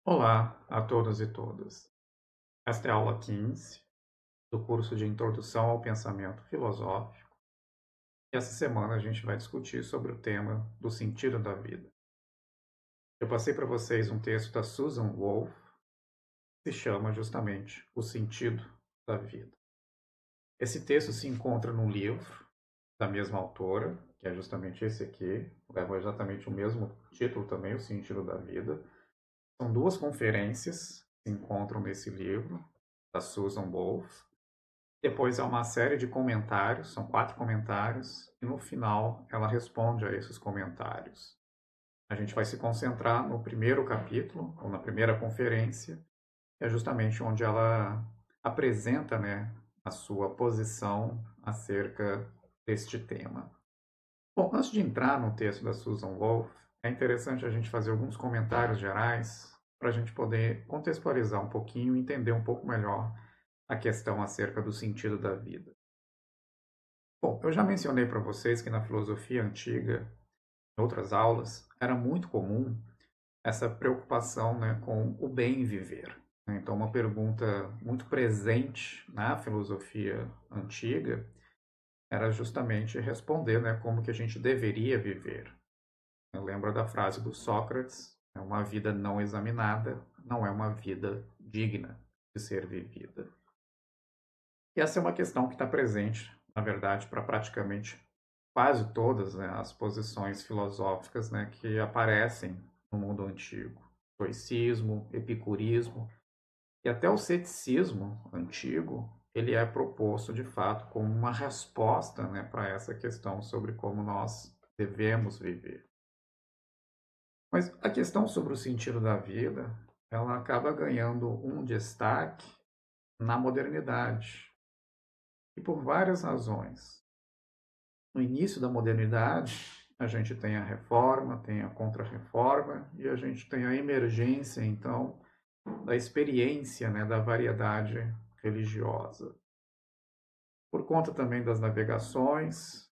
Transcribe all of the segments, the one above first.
Olá a todos e todas. Esta é a aula 15 do curso de Introdução ao Pensamento Filosófico. E essa semana a gente vai discutir sobre o tema do sentido da vida. Eu passei para vocês um texto da Susan Wolff, que se chama justamente O Sentido da Vida. Esse texto se encontra num livro da mesma autora, que é justamente esse aqui, leva exatamente o mesmo título também, O Sentido da Vida. São duas conferências que se encontram nesse livro, da Susan Wolff. Depois há uma série de comentários, são 4 comentários, e no final ela responde a esses comentários. A gente vai se concentrar no primeiro capítulo, ou na primeira conferência, que é justamente onde ela apresenta, né, a sua posição acerca deste tema. Bom, antes de entrar no texto da Susan Wolff, é interessante a gente fazer alguns comentários gerais para a gente poder contextualizar um pouquinho e entender um pouco melhor a questão acerca do sentido da vida. Bom, eu já mencionei para vocês que na filosofia antiga, em outras aulas, era muito comum essa preocupação, né, com o bem viver. Então, uma pergunta muito presente na filosofia antiga era justamente responder, né, como que a gente deveria viver. Eu lembro da frase do Sócrates: uma vida não examinada não é uma vida digna de ser vivida. E essa é uma questão que está presente, na verdade, para praticamente quase todas, né, as posições filosóficas, né, que aparecem no mundo antigo. Estoicismo, epicurismo e até o ceticismo antigo, ele é proposto de fato como uma resposta, né, para essa questão sobre como nós devemos viver. Mas a questão sobre o sentido da vida, ela acaba ganhando um destaque na modernidade, e por várias razões. No início da modernidade, a gente tem a reforma, tem a contra-reforma e a gente tem a emergência, então, da experiência, né, da variedade religiosa. Por conta também das navegações,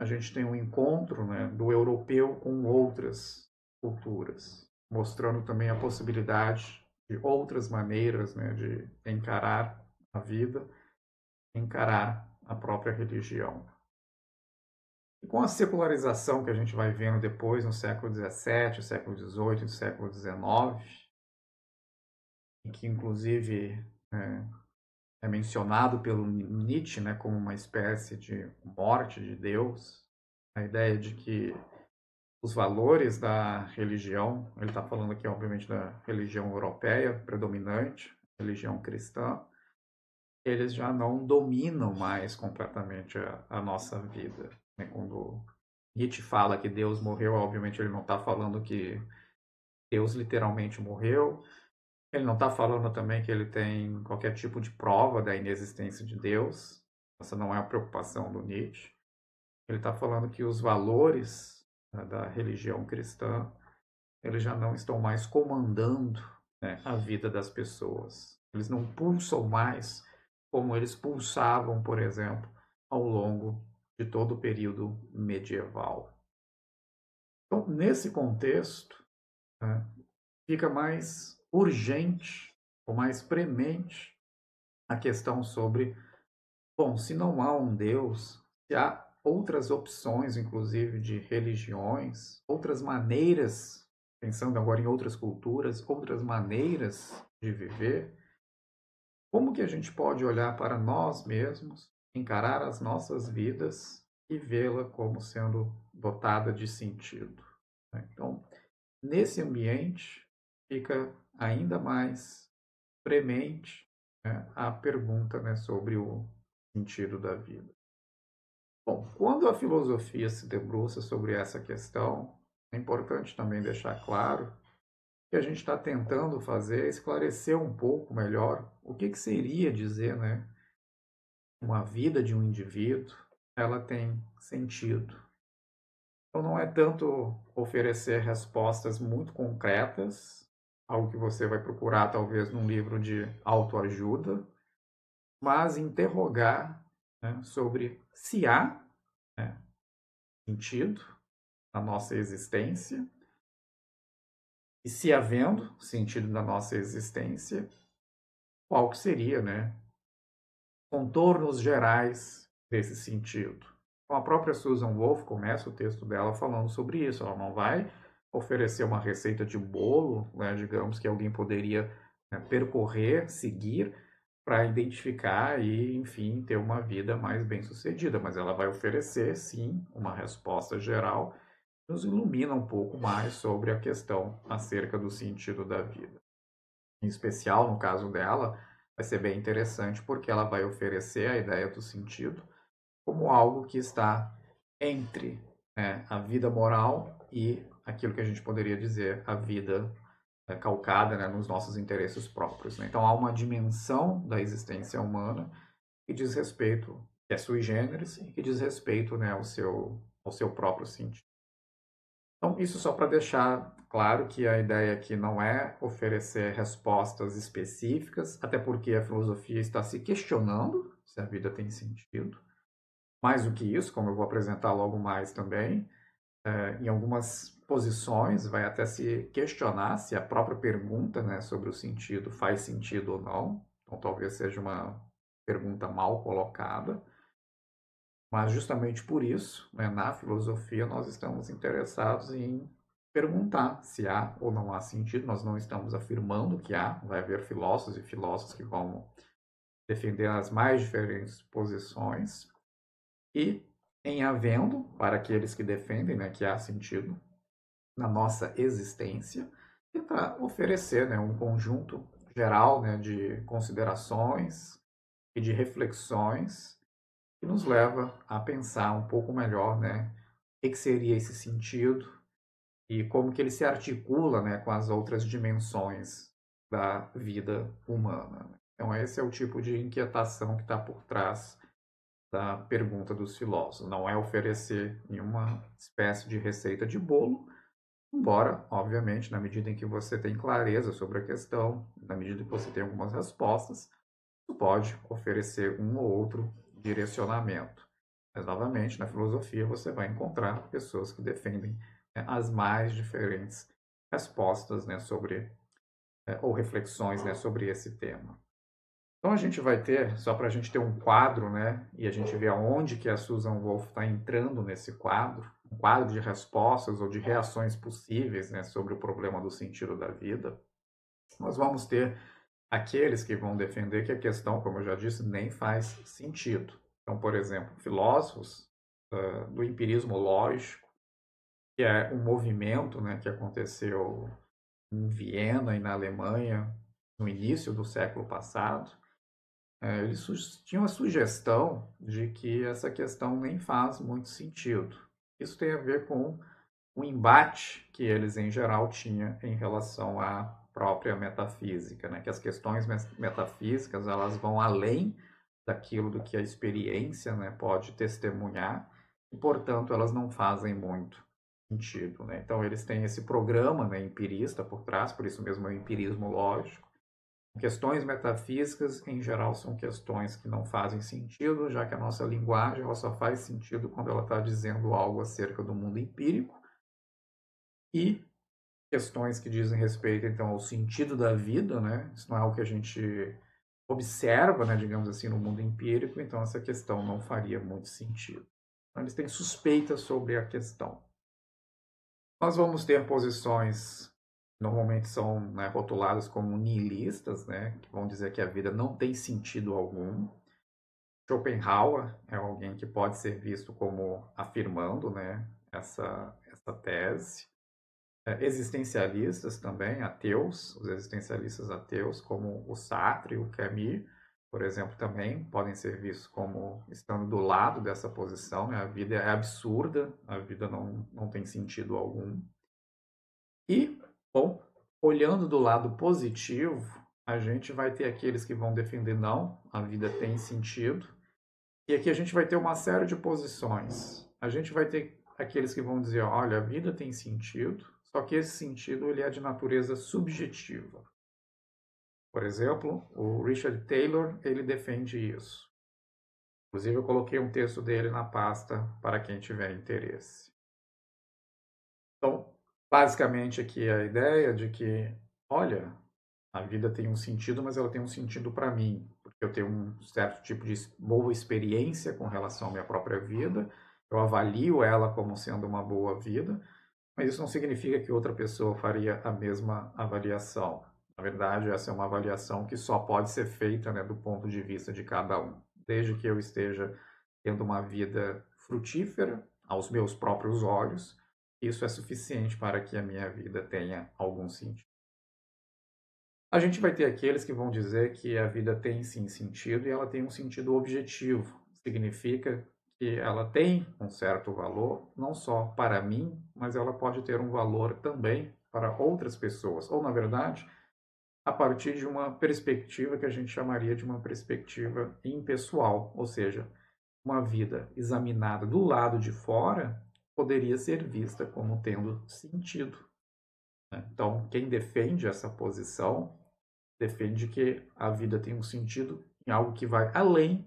a gente tem um encontro, né, do europeu com outras culturas, mostrando também a possibilidade de outras maneiras, né, de encarar a vida, encarar a própria religião. E com a secularização que a gente vai vendo depois, no século XVII, século XVIII, século XIX, em que inclusive é mencionado pelo Nietzsche, né, como uma espécie de morte de Deus, a ideia de que os valores da religião, ele está falando aqui obviamente da religião europeia predominante, religião cristã, eles já não dominam mais completamente a nossa vida, né? Quando Nietzsche fala que Deus morreu, obviamente ele não está falando que Deus literalmente morreu. Ele não está falando também que ele tem qualquer tipo de prova da inexistência de Deus. Essa não é a preocupação do Nietzsche. Ele está falando que os valores, né, da religião cristã, eles já não estão mais comandando, né, a vida das pessoas. Eles não pulsam mais como eles pulsavam, por exemplo, ao longo de todo o período medieval. Então, nesse contexto, né, fica mais urgente ou mais premente a questão sobre, bom, se não há um Deus, se há outras opções, inclusive de religiões, outras maneiras, pensando agora em outras culturas, outras maneiras de viver, como que a gente pode olhar para nós mesmos, encarar as nossas vidas e vê-la como sendo dotada de sentido, né? Então, nesse ambiente, fica ainda mais premente, né, a pergunta, né, sobre o sentido da vida. Bom, quando a filosofia se debruça sobre essa questão, é importante também deixar claro que a gente está tentando fazer é esclarecer um pouco melhor o que seria dizer, né, uma vida de um indivíduo, ela tem sentido. Então não é tanto oferecer respostas muito concretas, algo que você vai procurar talvez num livro de autoajuda, mas interrogar, né, sobre se há, né, sentido na nossa existência E se havendo sentido na nossa existência, qual que seria, né, contornos gerais desse sentido? Então, a própria Susan Wolf começa o texto dela falando sobre isso. Ela não vai oferecer uma receita de bolo, né, digamos, que alguém poderia, né, percorrer, seguir, para identificar e, enfim, ter uma vida mais bem-sucedida. Mas ela vai oferecer, sim, uma resposta geral que nos ilumina um pouco mais sobre a questão acerca do sentido da vida. Em especial, no caso dela, vai ser bem interessante porque ela vai oferecer a ideia do sentido como algo que está entre, né, a vida moral e aquilo que a gente poderia dizer a vida, calcada, né, nos nossos interesses próprios, né? Então há uma dimensão da existência humana que diz respeito, que é sui generis e que diz respeito, né, ao seu próprio sentido. Então, isso só para deixar claro que a ideia aqui não é oferecer respostas específicas, até porque a filosofia está se questionando se a vida tem sentido. Mais do que isso, como eu vou apresentar logo mais também, em algumas posições vai até se questionar se a própria pergunta, né, sobre o sentido faz sentido ou não. Então, talvez seja uma pergunta mal colocada. Mas justamente por isso, né, na filosofia, nós estamos interessados em perguntar se há ou não há sentido. Nós não estamos afirmando que há, vai haver filósofos e filósofos que vão defender as mais diferentes posições. E, em havendo, para aqueles que defendem, né, que há sentido na nossa existência, tentar oferecer, né, um conjunto geral, né, de considerações e de reflexões que nos leva a pensar um pouco melhor, né, o que seria esse sentido e como que ele se articula, né, com as outras dimensões da vida humana. Então, esse é o tipo de inquietação que está por trás da pergunta dos filósofos. Não é oferecer nenhuma espécie de receita de bolo, embora, obviamente, na medida em que você tem clareza sobre a questão, na medida que você tem algumas respostas, você pode oferecer um ou outro direcionamento. Mas, novamente, na filosofia você vai encontrar pessoas que defendem, né, as mais diferentes respostas, né, sobre, ou reflexões, né, sobre esse tema. Então a gente vai ter, só para a gente ter um quadro, né, e a gente ver aonde que a Susan Wolf está entrando nesse quadro, um quadro de respostas ou de reações possíveis, né, sobre o problema do sentido da vida. Nós vamos ter aqueles que vão defender que a questão, como eu já disse, nem faz sentido. Então, por exemplo, filósofos do empirismo lógico, que é um movimento, né, que aconteceu em Viena e na Alemanha no início do século passado, eles tinham a sugestão de que essa questão nem faz muito sentido. Isso tem a ver com o embate que eles, em geral, tinham em relação à própria metafísica, né? Que as questões metafísicas elas vão além daquilo do que a experiência, né, pode testemunhar e, portanto, elas não fazem muito sentido, né? Então, eles têm esse programa, né, empirista por trás, por isso mesmo é o empirismo lógico. Questões metafísicas, em geral, são questões que não fazem sentido, já que a nossa linguagem ela só faz sentido quando ela está dizendo algo acerca do mundo empírico. E questões que dizem respeito, então, ao sentido da vida, né? Isso não é algo que a gente observa, né, digamos assim, no mundo empírico, então essa questão não faria muito sentido. Então, eles têm suspeitas sobre a questão. Nós vamos ter posições normalmente são, né, rotuladas como nihilistas, né, que vão dizer que a vida não tem sentido algum. Schopenhauer é alguém que pode ser visto como afirmando, né, essa tese. Existencialistas também, ateus, os existencialistas ateus, como o Sartre e o Camus, por exemplo, também podem ser vistos como estando do lado dessa posição, né? A vida é absurda, a vida não tem sentido algum. E, bom, olhando do lado positivo, a gente vai ter aqueles que vão defender não, a vida tem sentido. E aqui a gente vai ter uma série de posições. A gente vai ter aqueles que vão dizer, olha, a vida tem sentido, só que esse sentido ele é de natureza subjetiva. Por exemplo, o Richard Taylor, ele defende isso. Inclusive, eu coloquei um texto dele na pasta para quem tiver interesse. Então, Basicamente aqui a ideia de que, olha, a vida tem um sentido, mas ela tem um sentido para mim, porque eu tenho um certo tipo de boa experiência com relação à minha própria vida, eu avalio ela como sendo uma boa vida, mas isso não significa que outra pessoa faria a mesma avaliação. Na verdade, essa é uma avaliação que só pode ser feita, né, do ponto de vista de cada um. Desde que eu esteja tendo uma vida frutífera aos meus próprios olhos, isso é suficiente para que a minha vida tenha algum sentido. A gente vai ter aqueles que vão dizer que a vida tem sim sentido e ela tem um sentido objetivo. Significa que ela tem um certo valor, não só para mim, mas ela pode ter um valor também para outras pessoas. Ou, na verdade, a partir de uma perspectiva que a gente chamaria de uma perspectiva impessoal, ou seja, uma vida examinada do lado de fora poderia ser vista como tendo sentido, né? Então, quem defende essa posição defende que a vida tem um sentido em algo que vai além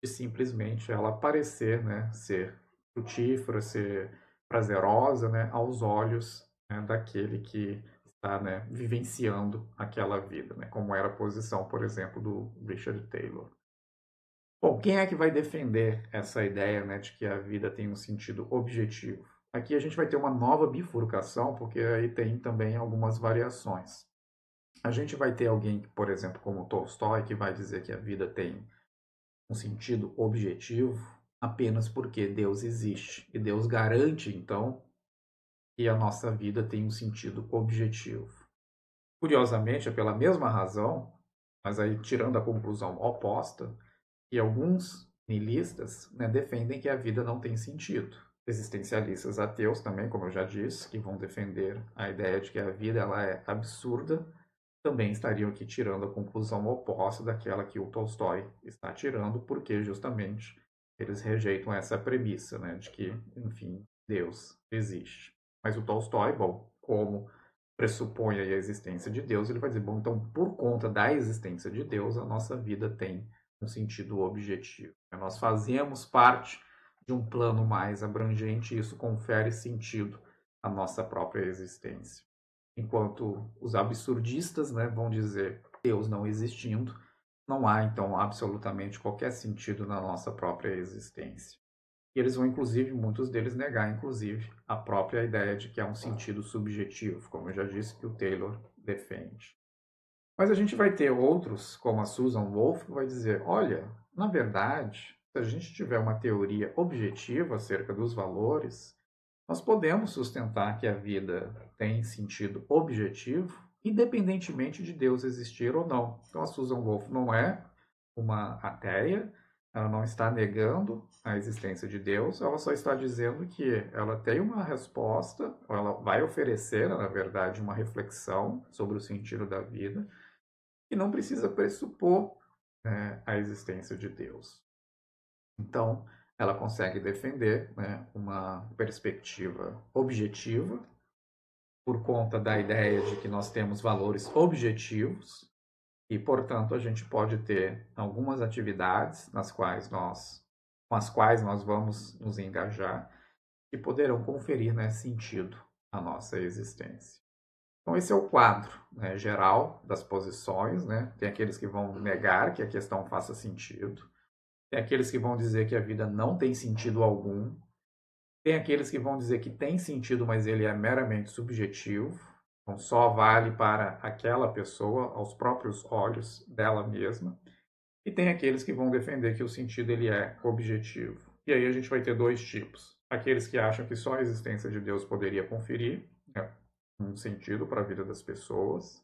de simplesmente ela parecer, né, ser frutífera, ser prazerosa, né, aos olhos, né, daquele que está, né, vivenciando aquela vida, né, como era a posição, por exemplo, do Richard Taylor. Bom, quem é que vai defender essa ideia, né, de que a vida tem um sentido objetivo? Aqui a gente vai ter uma nova bifurcação, porque aí tem também algumas variações. A gente vai ter alguém, por exemplo, como Tolstói, que vai dizer que a vida tem um sentido objetivo apenas porque Deus existe. E Deus garante, então, que a nossa vida tem um sentido objetivo. Curiosamente, é pela mesma razão, mas aí tirando a conclusão oposta, que alguns nihilistas, né, defendem que a vida não tem sentido. Existencialistas ateus também, como eu já disse, que vão defender a ideia de que a vida ela é absurda, também estariam aqui tirando a conclusão oposta daquela que o Tolstói está tirando, porque justamente eles rejeitam essa premissa, né, de que, enfim, Deus existe. Mas o Tolstói, bom, como pressupõe a existência de Deus, ele vai dizer, bom, então por conta da existência de Deus, a nossa vida tem um sentido objetivo. Nós fazemos parte de um plano mais abrangente e isso confere sentido à nossa própria existência. Enquanto os absurdistas, né, vão dizer Deus não existindo, não há então absolutamente qualquer sentido na nossa própria existência. E eles vão, inclusive, muitos deles negar, inclusive, a própria ideia de que há um sentido subjetivo, como eu já disse que o Taylor defende. Mas a gente vai ter outros, como a Susan Wolf, que vai dizer, olha, na verdade, se a gente tiver uma teoria objetiva acerca dos valores, nós podemos sustentar que a vida tem sentido objetivo, independentemente de Deus existir ou não. Então a Susan Wolf não é uma ateia, ela não está negando a existência de Deus, ela só está dizendo que ela tem uma resposta, ou ela vai oferecer, na verdade, uma reflexão sobre o sentido da vida, e não precisa pressupor, né, a existência de Deus. Então, ela consegue defender, né, uma perspectiva objetiva por conta da ideia de que nós temos valores objetivos e, portanto, a gente pode ter algumas atividades com as quais nós vamos nos engajar e poderão conferir, né, sentido à nossa existência. Então, esse é o quadro, né, geral das posições, né? Tem aqueles que vão negar que a questão faça sentido, tem aqueles que vão dizer que a vida não tem sentido algum, tem aqueles que vão dizer que tem sentido, mas ele é meramente subjetivo, então só vale para aquela pessoa, aos próprios olhos dela mesma, e tem aqueles que vão defender que o sentido ele é objetivo. E aí a gente vai ter dois tipos. Aqueles que acham que só a existência de Deus poderia conferir, né, um sentido para a vida das pessoas,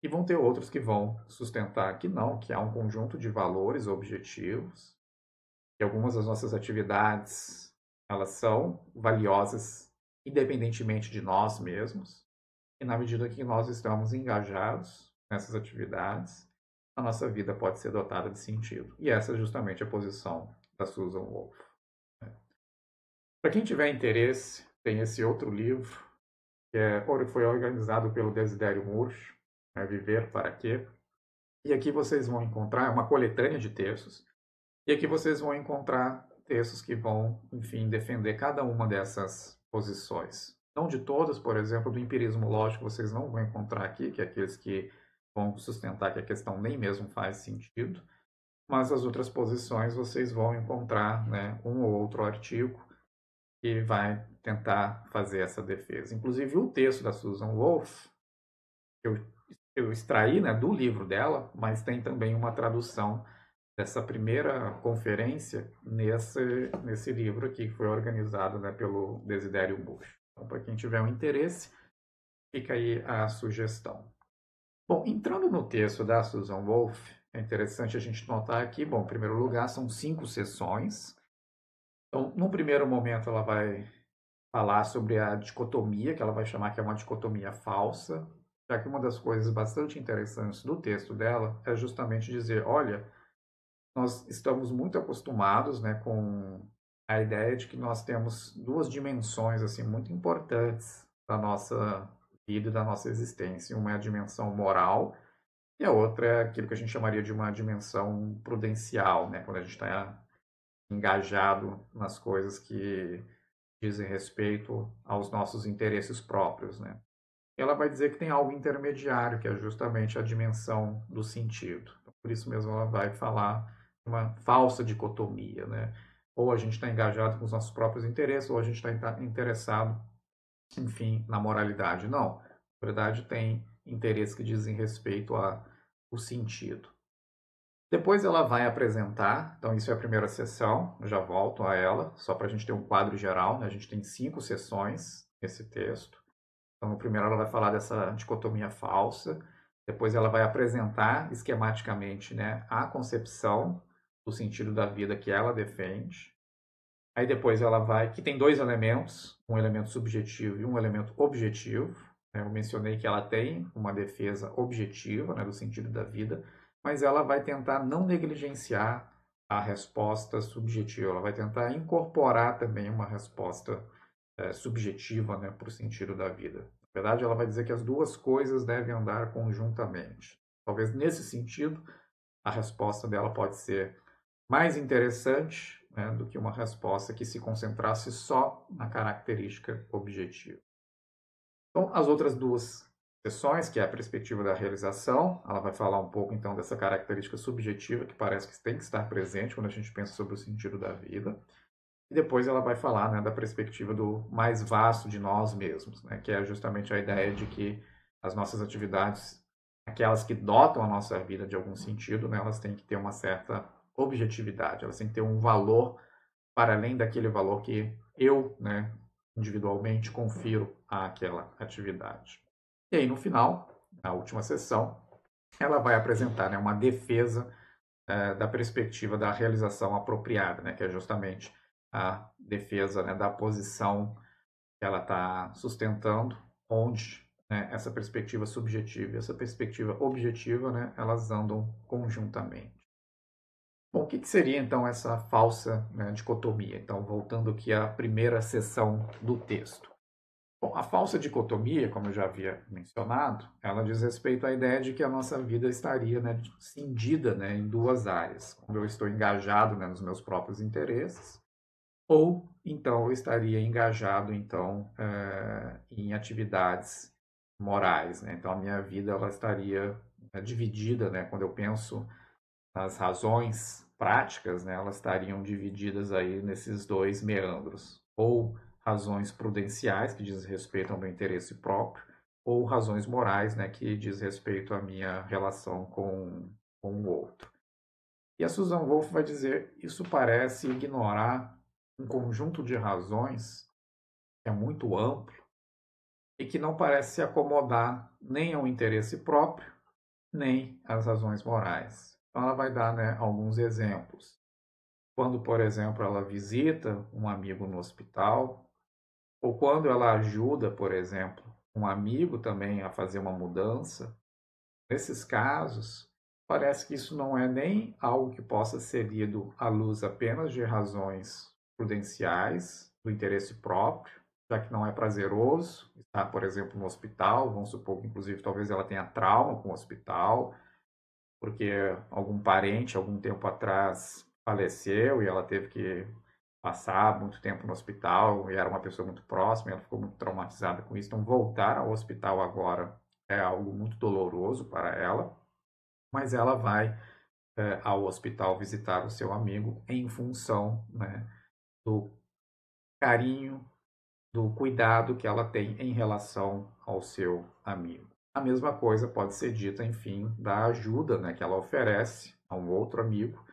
e vão ter outros que vão sustentar que não, que há um conjunto de valores objetivos, que algumas das nossas atividades elas são valiosas independentemente de nós mesmos, e na medida que nós estamos engajados nessas atividades, a nossa vida pode ser dotada de sentido. E essa é justamente a posição da Susan Wolf. Para quem tiver interesse, tem esse outro livro, que foi organizado pelo Desidério Murcho, né, Viver para Quê? E aqui vocês vão encontrar uma coletânea de textos, e aqui vocês vão encontrar textos que vão, enfim, defender cada uma dessas posições. Não de todas, por exemplo, do empirismo lógico vocês não vão encontrar aqui, que é aqueles que vão sustentar que a questão nem mesmo faz sentido, mas as outras posições vocês vão encontrar, né, um ou outro artigo que vai tentar fazer essa defesa. Inclusive o texto da Susan Wolff, eu extraí, né, do livro dela, mas tem também uma tradução dessa primeira conferência nesse livro aqui, que foi organizado, né, pelo Desidério Bush. Então, para quem tiver um interesse, fica aí a sugestão. Bom, entrando no texto da Susan Wolff, é interessante a gente notar aqui, bom, em primeiro lugar, são 5 sessões. Então, num primeiro momento, ela vai falar sobre a dicotomia, que ela vai chamar que é uma dicotomia falsa, já que uma das coisas bastante interessantes do texto dela é justamente dizer, olha, nós estamos muito acostumados, né, com a ideia de que nós temos duas dimensões assim muito importantes da nossa vida e da nossa existência. Uma é a dimensão moral e a outra é aquilo que a gente chamaria de uma dimensão prudencial, né, quando a gente está engajado nas coisas que dizem respeito aos nossos interesses próprios, né. Ela vai dizer que tem algo intermediário, que é justamente a dimensão do sentido. Então, por isso mesmo ela vai falar uma falsa dicotomia, né? Ou a gente está engajado com os nossos próprios interesses, ou a gente está interessado, enfim, na moralidade. Não. Na verdade, tem interesses que dizem respeito ao sentido. Depois ela vai apresentar, então isso é a primeira sessão, eu já volto a ela, só para a gente ter um quadro geral, né? A gente tem 5 sessões nesse texto. Então, no primeiro ela vai falar dessa dicotomia falsa, depois ela vai apresentar esquematicamente, né, a concepção do sentido da vida que ela defende. Aí depois ela vai, que tem 2 elementos, um elemento subjetivo e um elemento objetivo. Eu mencionei que ela tem uma defesa objetiva, né, do sentido da vida, mas ela vai tentar não negligenciar a resposta subjetiva, ela vai tentar incorporar também uma resposta subjetiva, né, para o sentido da vida. Na verdade, ela vai dizer que as duas coisas devem andar conjuntamente. Talvez nesse sentido, a resposta dela pode ser mais interessante, né, do que uma resposta que se concentrasse só na característica objetiva. Então, as outras duas sessões, que é a perspectiva da realização, ela vai falar um pouco então dessa característica subjetiva que parece que tem que estar presente quando a gente pensa sobre o sentido da vida. E depois ela vai falar, né, da perspectiva do mais vasto de nós mesmos, né, que é justamente a ideia de que as nossas atividades, aquelas que dotam a nossa vida de algum sentido, né, elas têm que ter uma certa objetividade, elas têm que ter um valor para além daquele valor que eu, né, individualmente confiro àquela atividade. E aí, no final, na última sessão, ela vai apresentar, né, uma defesa da perspectiva da realização apropriada, né, que é justamente a defesa, né, da posição que ela está sustentando, onde, né, essa perspectiva subjetiva e essa perspectiva objetiva, né, elas andam conjuntamente. Bom, o que seria então essa falsa, né, dicotomia? Então, voltando aqui à primeira seção do texto. Bom, a falsa dicotomia, como eu já havia mencionado, ela diz respeito à ideia de que a nossa vida estaria, né, cindida, né, em duas áreas. Quando eu estou engajado, né, nos meus próprios interesses, ou então eu estaria engajado então em atividades morais, né? Então a minha vida ela estaria dividida, né? Quando eu penso nas razões práticas, né? Elas estariam divididas aí nesses dois meandros, ou razões prudenciais que diz respeito ao meu interesse próprio, ou razões morais, né? Que diz respeito à minha relação com o outro. E a Susan Wolff vai dizer isso parece ignorar um conjunto de razões que é muito amplo e que não parece se acomodar nem ao interesse próprio, nem às razões morais. Então ela vai dar, né, alguns exemplos. Quando, por exemplo, ela visita um amigo no hospital, ou quando ela ajuda, por exemplo, um amigo também a fazer uma mudança, nesses casos, parece que isso não é nem algo que possa ser lido à luz apenas de razões prudenciais, do interesse próprio, já que não é prazeroso estar, por exemplo, no hospital. Vamos supor que, inclusive, talvez ela tenha trauma com o hospital, porque algum parente, algum tempo atrás, faleceu e ela teve que passar muito tempo no hospital e era uma pessoa muito próxima, ela ficou muito traumatizada com isso. Então, voltar ao hospital agora é algo muito doloroso para ela, mas ela vai ao hospital visitar o seu amigo em função, né, do carinho, do cuidado que ela tem em relação ao seu amigo. A mesma coisa pode ser dita, enfim, da ajuda, né, que ela oferece a um outro amigo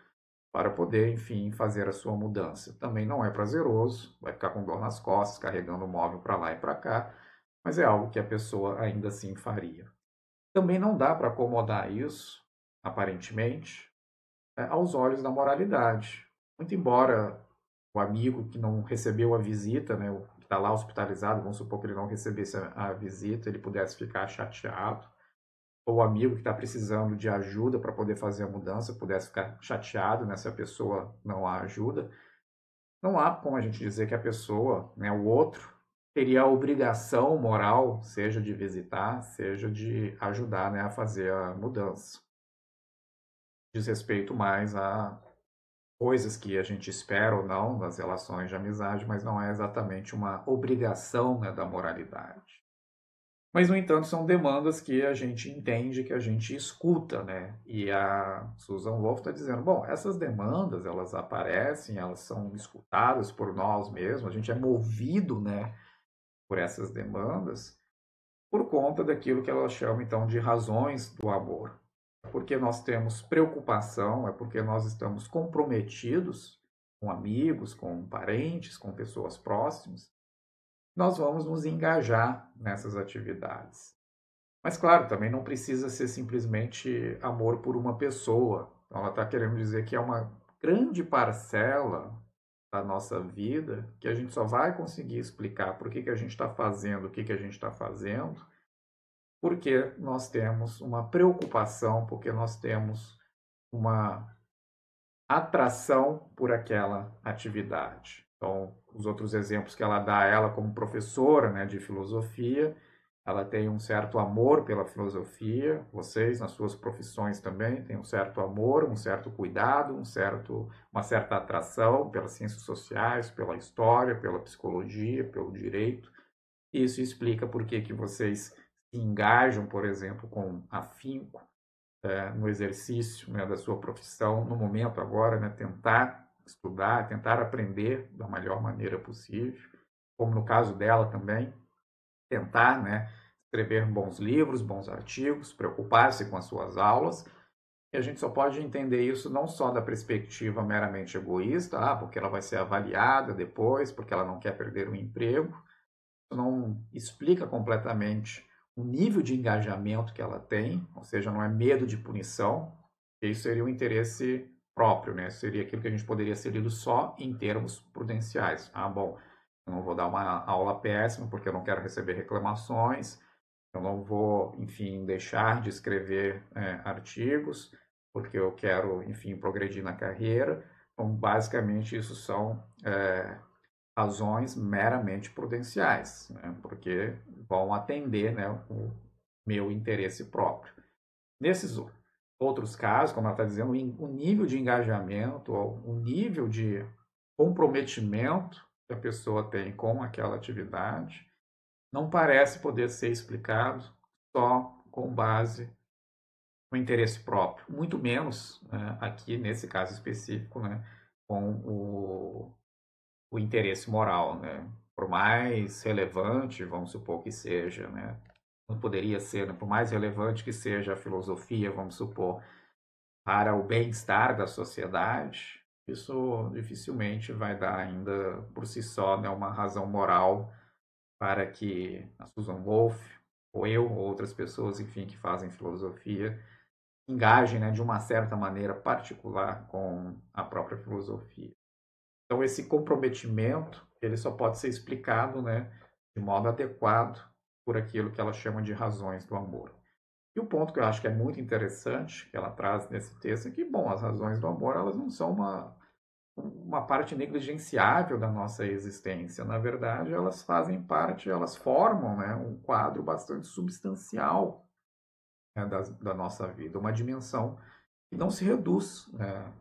para poder, enfim, fazer a sua mudança. Também não é prazeroso, vai ficar com dor nas costas, carregando o móvel para lá e para cá, mas é algo que a pessoa ainda assim faria. Também não dá para acomodar isso, aparentemente, aos olhos da moralidade. Muito embora o amigo que não recebeu a visita, né, o que está lá hospitalizado, vamos supor que ele não recebesse a visita, ele pudesse ficar chateado, ou o amigo que está precisando de ajuda para poder fazer a mudança pudesse ficar chateado, né, se a pessoa não a ajuda. Não há como a gente dizer que a pessoa, né, o outro, teria a obrigação moral, seja de visitar, seja de ajudar, né, a fazer a mudança. Diz respeito mais a coisas que a gente espera ou não das relações de amizade, mas não é exatamente uma obrigação, né, da moralidade. Mas, no entanto, são demandas que a gente entende, que a gente escuta, né? E a Susan Wolf está dizendo, bom, essas demandas, elas aparecem, elas são escutadas por nós mesmos, a gente é movido, né, por essas demandas, por conta daquilo que ela chama, então, de razões do amor. É porque nós temos preocupação, é porque nós estamos comprometidos com amigos, com parentes, com pessoas próximas, nós vamos nos engajar nessas atividades. Mas, claro, também não precisa ser simplesmente amor por uma pessoa. Então, ela está querendo dizer que é uma grande parcela da nossa vida que a gente só vai conseguir explicar por que a gente está fazendo o que a gente está fazendo, porque nós temos uma preocupação, porque nós temos uma atração por aquela atividade. Então, os outros exemplos que ela dá a ela como professora, né, de filosofia, ela tem um certo amor pela filosofia, vocês nas suas profissões também têm um certo amor, um certo cuidado, uma certa atração pelas ciências sociais, pela história, pela psicologia, pelo direito. Isso explica por que vocês se engajam, por exemplo, com afinco no exercício, né, da sua profissão, no momento agora, né, tentar estudar, tentar aprender da melhor maneira possível, como no caso dela também, tentar, né, escrever bons livros, bons artigos, preocupar-se com as suas aulas. E a gente só pode entender isso não só da perspectiva meramente egoísta, porque ela vai ser avaliada depois, porque ela não quer perder o emprego. Isso não explica completamente o nível de engajamento que ela tem, ou seja, não é medo de punição, isso seria um interesse próprio, né? Seria aquilo que a gente poderia ser lido só em termos prudenciais. Ah, bom, eu não vou dar uma aula péssima porque eu não quero receber reclamações, eu não vou, enfim, deixar de escrever artigos porque eu quero, enfim, progredir na carreira. Então, basicamente, isso são razões meramente prudenciais, né? Porque vão atender, né, o meu interesse próprio. Nesses outros casos, como ela está dizendo, o nível de engajamento, o nível de comprometimento que a pessoa tem com aquela atividade, não parece poder ser explicado só com base no interesse próprio, muito menos, né, aqui nesse caso específico, né, com o interesse moral, né? Por mais relevante, vamos supor que seja, né? Não poderia ser, né? Por mais relevante que seja a filosofia, vamos supor, para o bem-estar da sociedade, isso dificilmente vai dar ainda por si só, né, uma razão moral para que a Susan Wolf, ou eu, ou outras pessoas, enfim, que fazem filosofia, engajem, né, de uma certa maneira particular com a própria filosofia. Então, esse comprometimento, ele só pode ser explicado, né, de modo adequado por aquilo que ela chama de razões do amor. E o ponto que eu acho que é muito interessante, que ela traz nesse texto, é que, bom, as razões do amor, elas não são uma parte negligenciável da nossa existência. Na verdade, elas fazem parte, elas formam, né, um quadro bastante substancial, né, da nossa vida, uma dimensão que não se reduz, né,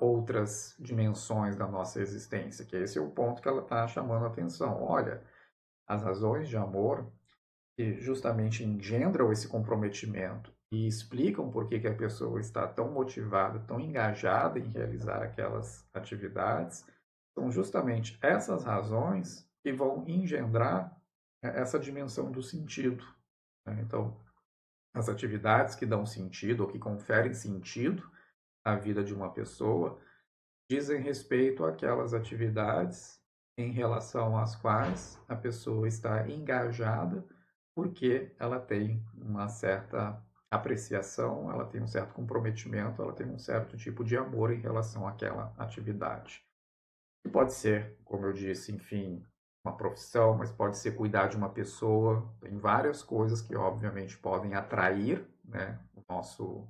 outras dimensões da nossa existência, que esse é o ponto que ela está chamando a atenção. Olha, as razões de amor que justamente engendram esse comprometimento e explicam por que a pessoa está tão motivada, tão engajada em realizar aquelas atividades, são justamente essas razões que vão engendrar essa dimensão do sentido, né? Então, as atividades que dão sentido ou que conferem sentido à vida de uma pessoa dizem respeito àquelas atividades em relação às quais a pessoa está engajada porque ela tem uma certa apreciação, ela tem um certo comprometimento, ela tem um certo tipo de amor em relação àquela atividade. E pode ser, como eu disse, enfim, uma profissão, mas pode ser cuidar de uma pessoa. Tem várias coisas que, obviamente, podem atrair, né, o nosso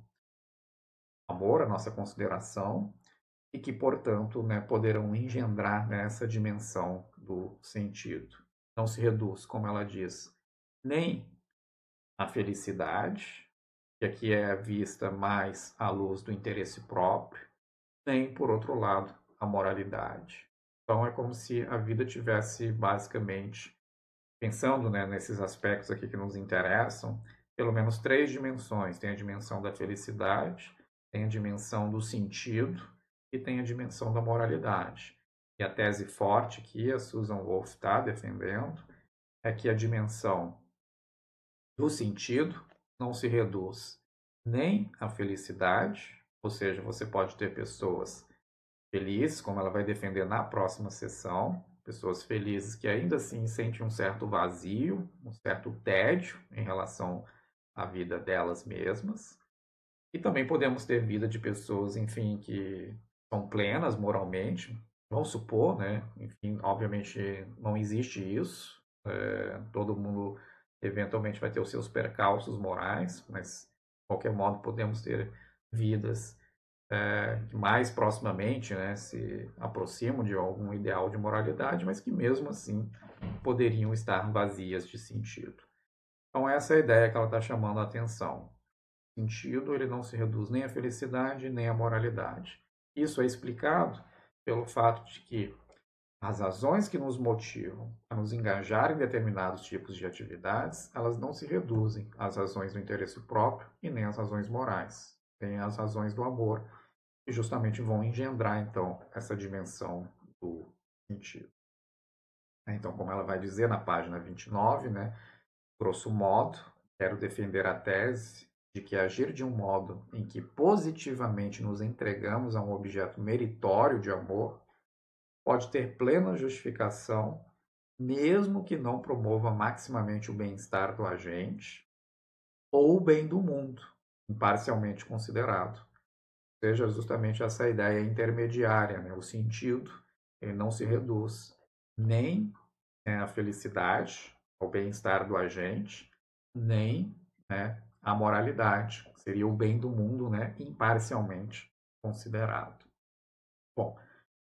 amor, a nossa consideração, e que, portanto, né, poderão engendrar, né, essa dimensão do sentido. Não se reduz, como ela diz, nem a felicidade, que aqui é vista mais à luz do interesse próprio, nem, por outro lado, a moralidade. Então, é como se a vida tivesse, basicamente, pensando, né, nesses aspectos aqui que nos interessam, pelo menos três dimensões. Tem a dimensão da felicidade, tem a dimensão do sentido e tem a dimensão da moralidade. E a tese forte que a Susan Wolff está defendendo é que a dimensão do sentido não se reduz nem à felicidade, ou seja, você pode ter pessoas felizes, como ela vai defender na próxima sessão, pessoas felizes que ainda assim sentem um certo vazio, um certo tédio em relação à vida delas mesmas. E também podemos ter vida de pessoas, enfim, que são plenas moralmente. Vamos supor, né? Enfim, obviamente não existe isso. Todo mundo eventualmente vai ter os seus percalços morais, mas de qualquer modo podemos ter vidas que mais proximamente, né, se aproximam de algum ideal de moralidade, mas que mesmo assim poderiam estar vazias de sentido. Então essa é a ideia que ela está chamando a atenção. O sentido ele não se reduz nem à felicidade nem à moralidade. Isso é explicado pelo fato de que as razões que nos motivam a nos engajar em determinados tipos de atividades, elas não se reduzem às razões do interesse próprio e nem às razões morais. Tem as razões do amor, que justamente vão engendrar, então, essa dimensão do sentido. Então, como ela vai dizer na página 29, né, grosso modo, quero defender a tese de que agir de um modo em que positivamente nos entregamos a um objeto meritório de amor pode ter plena justificação, mesmo que não promova maximamente o bem-estar do agente ou o bem do mundo, imparcialmente considerado. Seja justamente essa ideia intermediária, né? O sentido ele não se reduz nem à felicidade, ao bem-estar do agente, nem, né, à moralidade, que seria o bem do mundo, né, imparcialmente considerado. Bom,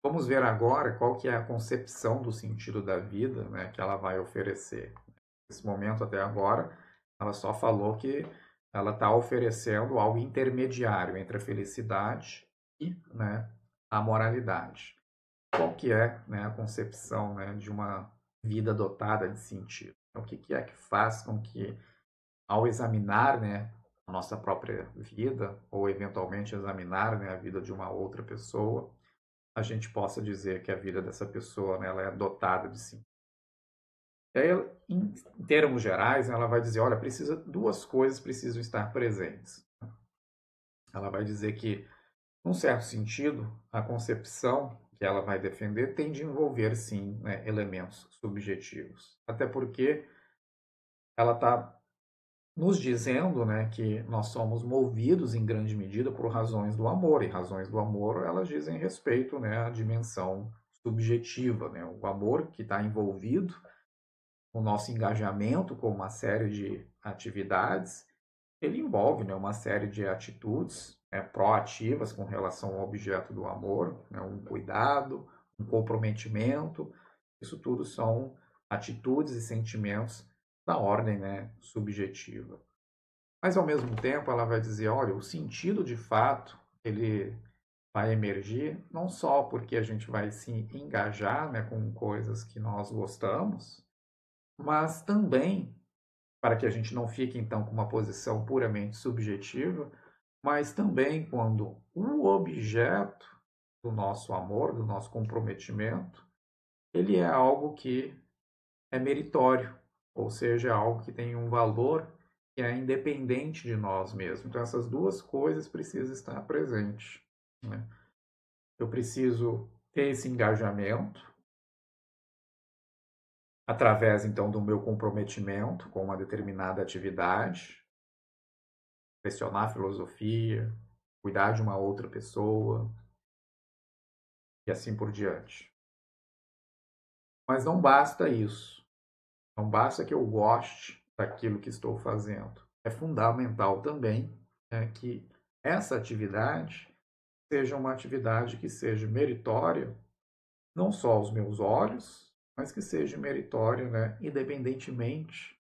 vamos ver agora qual que é a concepção do sentido da vida, né, que ela vai oferecer. Nesse momento até agora, ela só falou que ela está oferecendo algo intermediário entre a felicidade e, né, a moralidade. Qual que é, né, a concepção, né, de uma vida dotada de sentido? O que é que faz com que, ao examinar, né, a nossa própria vida, ou eventualmente examinar, né, a vida de uma outra pessoa, a gente possa dizer que a vida dessa pessoa, né, ela é dotada de sentido? E aí, em termos gerais, ela vai dizer, olha, duas coisas precisam estar presentes. Ela vai dizer que, num certo sentido, a concepção que ela vai defender tem de envolver, sim, né, elementos subjetivos. Até porque ela está nos dizendo, né, que nós somos movidos em grande medida por razões do amor, e razões do amor, elas dizem respeito, né, à dimensão subjetiva, né, o amor que está envolvido o nosso engajamento com uma série de atividades, ele envolve, né, uma série de atitudes, né, proativas com relação ao objeto do amor, né, um cuidado, um comprometimento. Isso tudo são atitudes e sentimentos da ordem, né, subjetiva. Mas, ao mesmo tempo, ela vai dizer, olha, o sentido de fato, ele vai emergir, não só porque a gente vai se engajar, né, com coisas que nós gostamos, mas também para que a gente não fique então com uma posição puramente subjetiva, mas também quando o objeto do nosso amor, do nosso comprometimento, ele é algo que é meritório, ou seja, é algo que tem um valor que é independente de nós mesmos. Então essas duas coisas precisam estar presentes, né? Eu preciso ter esse engajamento através então do meu comprometimento com uma determinada atividade, lecionar filosofia, cuidar de uma outra pessoa e assim por diante. Mas não basta isso. Não basta que eu goste daquilo que estou fazendo. É fundamental também, né, que essa atividade seja uma atividade que seja meritória, não só aos meus olhos, mas que seja meritória, né, independentemente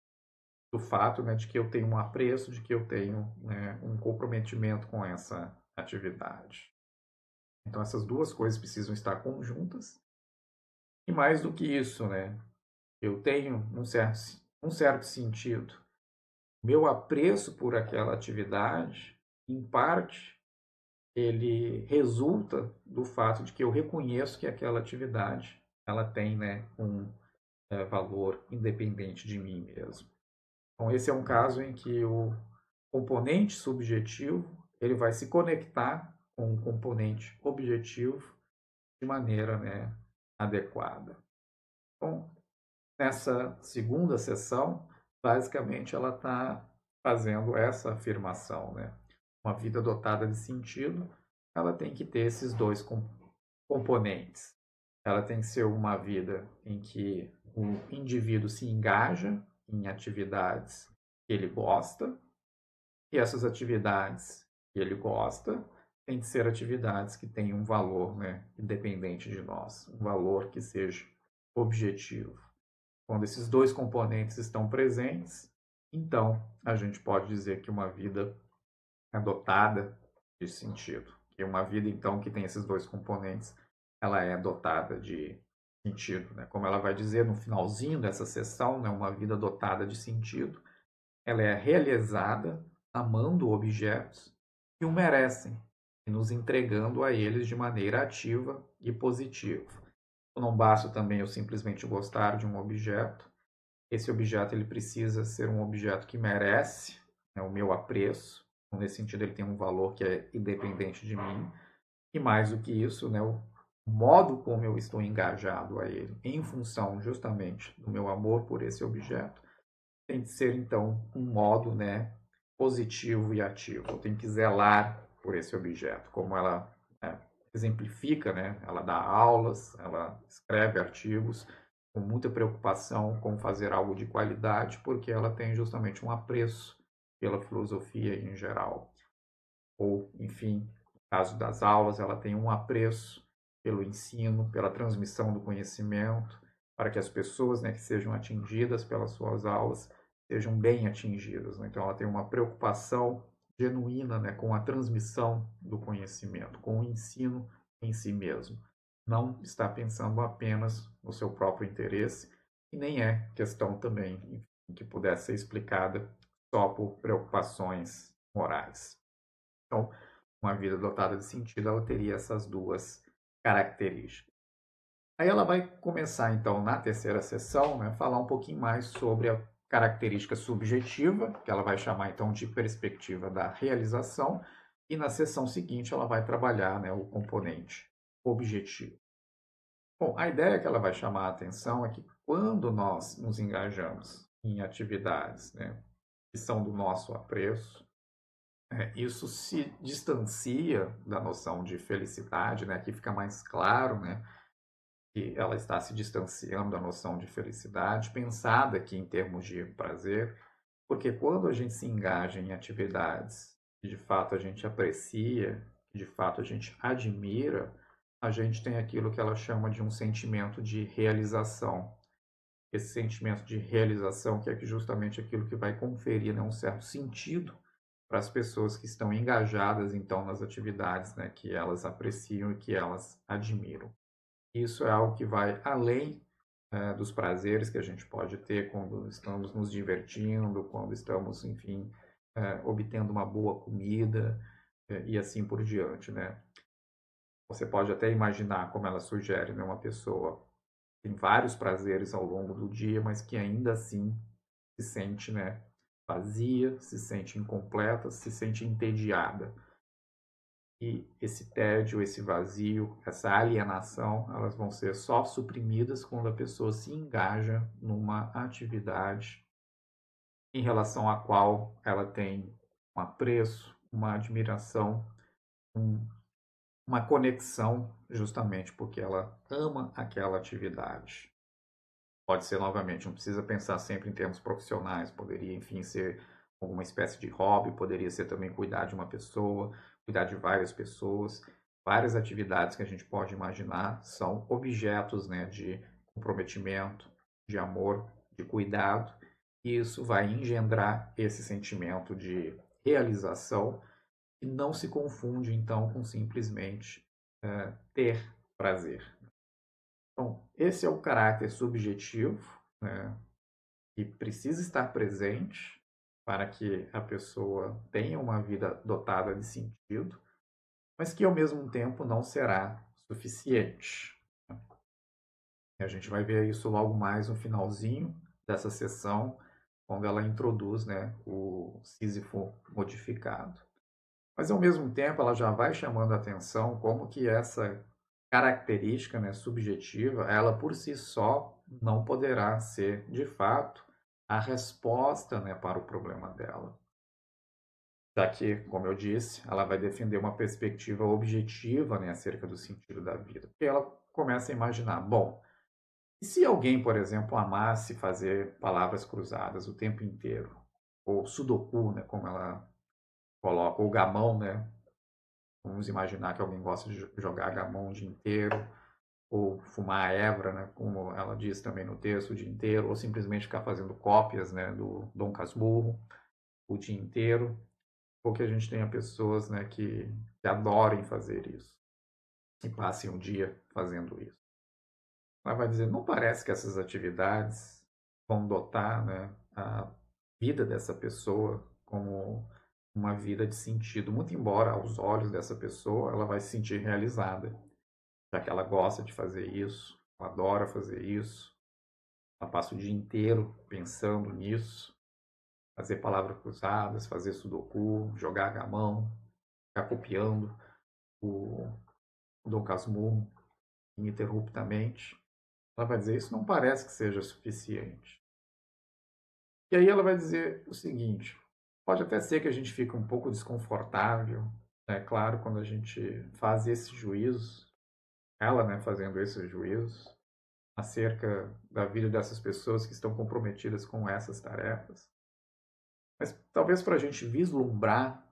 do fato, né, de que eu tenho um apreço, de que eu tenho, né, um comprometimento com essa atividade. Então essas duas coisas precisam estar conjuntas. E mais do que isso, né, eu tenho um certo sentido. Meu apreço por aquela atividade, em parte, ele resulta do fato de que eu reconheço que aquela atividade ela tem, né, um valor independente de mim mesmo. Então esse é um caso em que o componente subjetivo ele vai se conectar com o componente objetivo de maneira, né, adequada. Então, nessa segunda sessão, basicamente ela está fazendo essa afirmação, né? Uma vida dotada de sentido, ela tem que ter esses dois componentes. Ela tem que ser uma vida em que o indivíduo se engaja em atividades que ele gosta, e essas atividades que ele gosta têm que ser atividades que tenham um valor, né, independente de nós, um valor que seja objetivo. Quando esses dois componentes estão presentes, então a gente pode dizer que uma vida é dotada de sentido. E uma vida, então, que tem esses dois componentes, ela é dotada de sentido, né? Como ela vai dizer no finalzinho dessa sessão, né? Uma vida dotada de sentido, ela é realizada amando objetos que o merecem e nos entregando a eles de maneira ativa e positiva. Não basta também eu simplesmente gostar de um objeto. Esse objeto ele precisa ser um objeto que merece, né, o meu apreço. Então, nesse sentido, ele tem um valor que é independente de mim. E mais do que isso, né, o modo como eu estou engajado a ele, em função justamente do meu amor por esse objeto, tem que ser, então, um modo, né, positivo e ativo. Eu tenho que zelar por esse objeto, como ela, né, exemplifica, né? Ela dá aulas, ela escreve artigos com muita preocupação com fazer algo de qualidade, porque ela tem justamente um apreço pela filosofia em geral. Ou, enfim, no caso das aulas, ela tem um apreço pelo ensino, pela transmissão do conhecimento, para que as pessoas, né, que sejam atingidas pelas suas aulas sejam bem atingidas, né? Então, ela tem uma preocupação genuína, né, com a transmissão do conhecimento, com o ensino em si mesmo. Não está pensando apenas no seu próprio interesse e nem é questão também que pudesse ser explicada só por preocupações morais. Então, uma vida dotada de sentido, ela teria essas duas características. Aí ela vai começar, então, na terceira sessão, né, falar um pouquinho mais sobre a característica subjetiva, que ela vai chamar, então, de perspectiva da realização, e na sessão seguinte ela vai trabalhar, né, o componente objetivo. Bom, a ideia que ela vai chamar a atenção é que quando nós nos engajamos em atividades, né, que são do nosso apreço, isso se distancia da noção de felicidade, né? Aqui fica mais claro, né, que ela está se distanciando da noção de felicidade, pensada aqui em termos de prazer, porque quando a gente se engaja em atividades que de fato a gente aprecia, que de fato a gente admira, a gente tem aquilo que ela chama de um sentimento de realização. Esse sentimento de realização que é justamente aquilo que vai conferir, né, um certo sentido para as pessoas que estão engajadas, então, nas atividades, né, que elas apreciam e que elas admiram. Isso é algo que vai além, dos prazeres que a gente pode ter quando estamos nos divertindo, quando estamos, enfim, obtendo uma boa comida, e assim por diante, né. Você pode até imaginar, como ela sugere, né, uma pessoa tem vários prazeres ao longo do dia, mas que ainda assim se sente, né, vazia, se sente incompleta, se sente entediada. E esse tédio, esse vazio, essa alienação, elas vão ser só suprimidas quando a pessoa se engaja numa atividade em relação à qual ela tem um apreço, uma admiração, um, uma conexão, justamente porque ela ama aquela atividade. Pode ser, novamente, não precisa pensar sempre em termos profissionais, poderia, enfim, ser alguma espécie de hobby, poderia ser também cuidar de uma pessoa, cuidar de várias pessoas. Várias atividades que a gente pode imaginar são objetos, né, de comprometimento, de amor, de cuidado, e isso vai engendrar esse sentimento de realização que não se confunde, então, com simplesmente ter prazer. Então, esse é o caráter subjetivo, né, que precisa estar presente para que a pessoa tenha uma vida dotada de sentido, mas que ao mesmo tempo não será suficiente. E a gente vai ver isso logo mais no finalzinho dessa sessão, quando ela introduz, né, o Sísifo modificado. Mas ao mesmo tempo ela já vai chamando a atenção como que essa característica, né, subjetiva, ela por si só não poderá ser, de fato, a resposta, né, para o problema dela. Já que, como eu disse, ela vai defender uma perspectiva objetiva, né, acerca do sentido da vida. Porque ela começa a imaginar, bom, e se alguém, por exemplo, amasse fazer palavras cruzadas o tempo inteiro? Ou sudoku, né, como ela coloca, ou gamão, né? Vamos imaginar que alguém gosta de jogar gamão o dia inteiro, ou fumar a Evra, né, como ela diz também no texto, o dia inteiro, ou simplesmente ficar fazendo cópias, né, do Dom Casmurro o dia inteiro, ou que a gente tenha pessoas, né, que adorem fazer isso e passem o dia fazendo isso. Ela vai dizer, não parece que essas atividades vão dotar, né, a vida dessa pessoa como uma vida de sentido, muito embora aos olhos dessa pessoa ela vai se sentir realizada, já que ela gosta de fazer isso, ela adora fazer isso, ela passa o dia inteiro pensando nisso, fazer palavras cruzadas, fazer sudoku, jogar gamão, ficar copiando o Dom Casmurro ininterruptamente. Ela vai dizer, isso não parece que seja suficiente. E aí ela vai dizer o seguinte, pode até ser que a gente fique um pouco desconfortável, é claro, quando a gente faz esses juízos, ela, né, fazendo esses juízos, acerca da vida dessas pessoas que estão comprometidas com essas tarefas. Mas talvez para a gente vislumbrar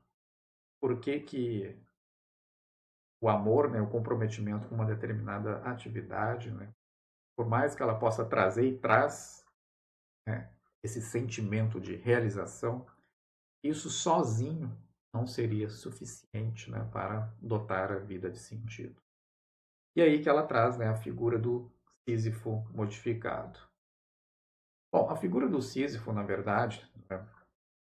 por que o amor, né, o comprometimento com uma determinada atividade, né, por mais que ela possa trazer e traz, né, esse sentimento de realização, isso sozinho não seria suficiente, né, para dotar a vida de sentido. E aí que ela traz, né, a figura do Sísifo modificado. Bom, a figura do Sísifo, na verdade, né, a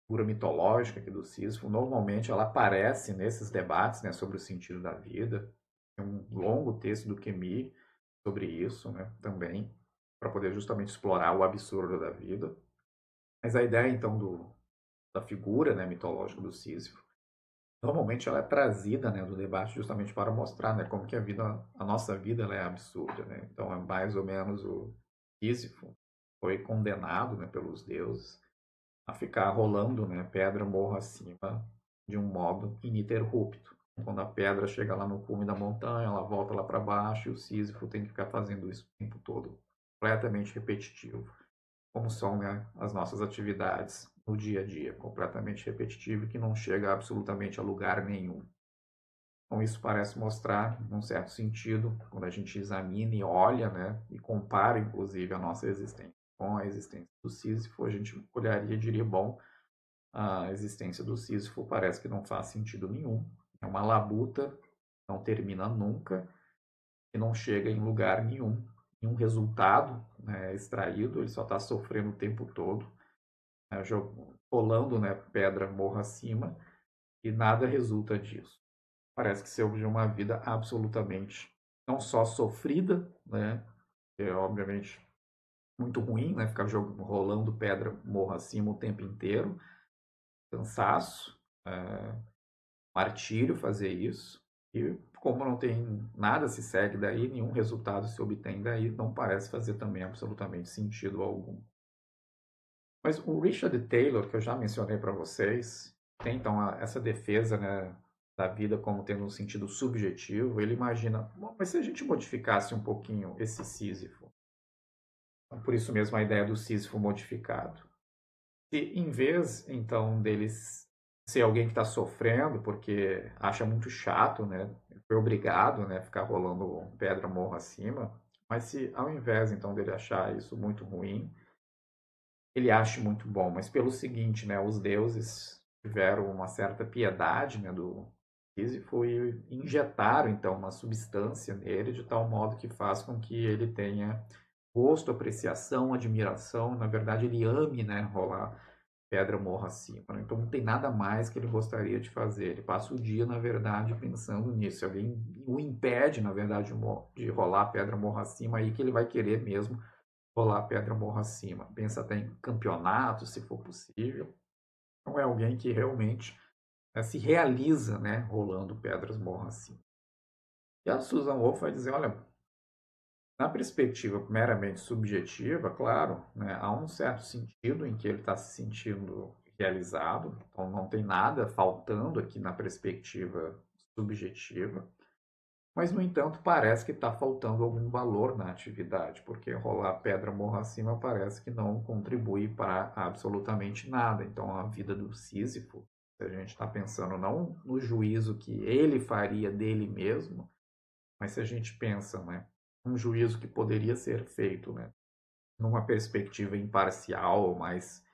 figura mitológica aqui do Sísifo, normalmente ela aparece nesses debates, né, sobre o sentido da vida. Tem um longo texto do Camus sobre isso, né, também, para poder justamente explorar o absurdo da vida. Mas a ideia, então, da figura, né, mitológica do Sísifo, normalmente ela é trazida, né, do debate justamente para mostrar, né, como que a nossa vida ela é absurda, né? Então é mais ou menos o Sísifo foi condenado, né, pelos deuses a ficar rolando, né, pedra morro acima de um modo ininterrupto. Quando a pedra chega lá no cume da montanha, ela volta lá para baixo e o Sísifo tem que ficar fazendo isso o tempo todo, completamente repetitivo, como são, né, as nossas atividades no dia a dia, completamente repetitivo e que não chega absolutamente a lugar nenhum. Então isso parece mostrar, num certo sentido, quando a gente examina e olha, né, e compara, inclusive, a nossa existência com a existência do Sísifo, a gente olharia e diria, bom, a existência do Sísifo parece que não faz sentido nenhum. É uma labuta, não termina nunca, e não chega em lugar nenhum, nenhum resultado, né, extraído, ele só está sofrendo o tempo todo, né, rolando, né, pedra morro acima, e nada resulta disso. Parece que seja uma vida absolutamente não só sofrida, né, que é obviamente muito ruim, né, ficar rolando pedra morro acima o tempo inteiro, cansaço, martírio fazer isso. E como não tem nada se segue daí, nenhum resultado se obtém daí, não parece fazer também absolutamente sentido algum. Mas o Richard Taylor, que eu já mencionei para vocês, tem então essa defesa, né, da vida como tendo um sentido subjetivo. Ele imagina, bom, mas se a gente modificasse um pouquinho esse Sísifo, então, por isso mesmo a ideia do Sísifo modificado. Se em vez então deles ser alguém que está sofrendo porque acha muito chato, né, foi obrigado, né, ficar rolando pedra morro acima, mas se ao invés então dele achar isso muito ruim, ele acha muito bom, mas pelo seguinte, né, os deuses tiveram uma certa piedade, né, do Sísifo e injetaram então uma substância nele de tal modo que faz com que ele tenha gosto, apreciação, admiração, na verdade ele ame, né, rolar pedra morro acima, né? Então não tem nada mais que ele gostaria de fazer. Ele passa o dia, na verdade, pensando nisso. Se alguém o impede, na verdade, de rolar pedra morro acima, aí que ele vai querer mesmo rolar pedra morro acima. Pensa até em campeonato, se for possível. Então é alguém que realmente se realiza, né, rolando pedras morro acima. E a Susan Wolf vai dizer, olha, na perspectiva meramente subjetiva, claro, né, há um certo sentido em que ele está se sentindo realizado, então não tem nada faltando aqui na perspectiva subjetiva, mas, no entanto, parece que está faltando algum valor na atividade, porque rolar pedra morro acima parece que não contribui para absolutamente nada. Então, a vida do Sísifo, se a gente está pensando não no juízo que ele faria dele mesmo, mas se a gente pensa, né, um juízo que poderia ser feito, né, numa perspectiva imparcial, mais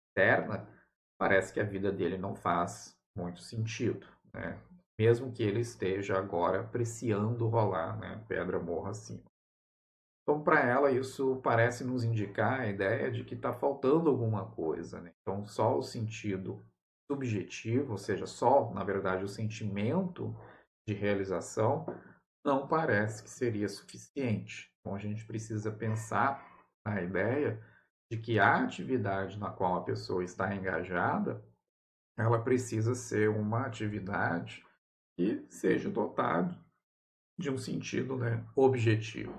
externa, parece que a vida dele não faz muito sentido, né? Mesmo que ele esteja agora apreciando rolar, né, pedra morro acima. Então, para ela, isso parece nos indicar a ideia de que está faltando alguma coisa, né? Então, só o sentido subjetivo, ou seja, só, na verdade, o sentimento de realização, não parece que seria suficiente. Então, a gente precisa pensar na ideia de que a atividade na qual a pessoa está engajada, ela precisa ser uma atividade que seja dotada de um sentido, né, objetivo.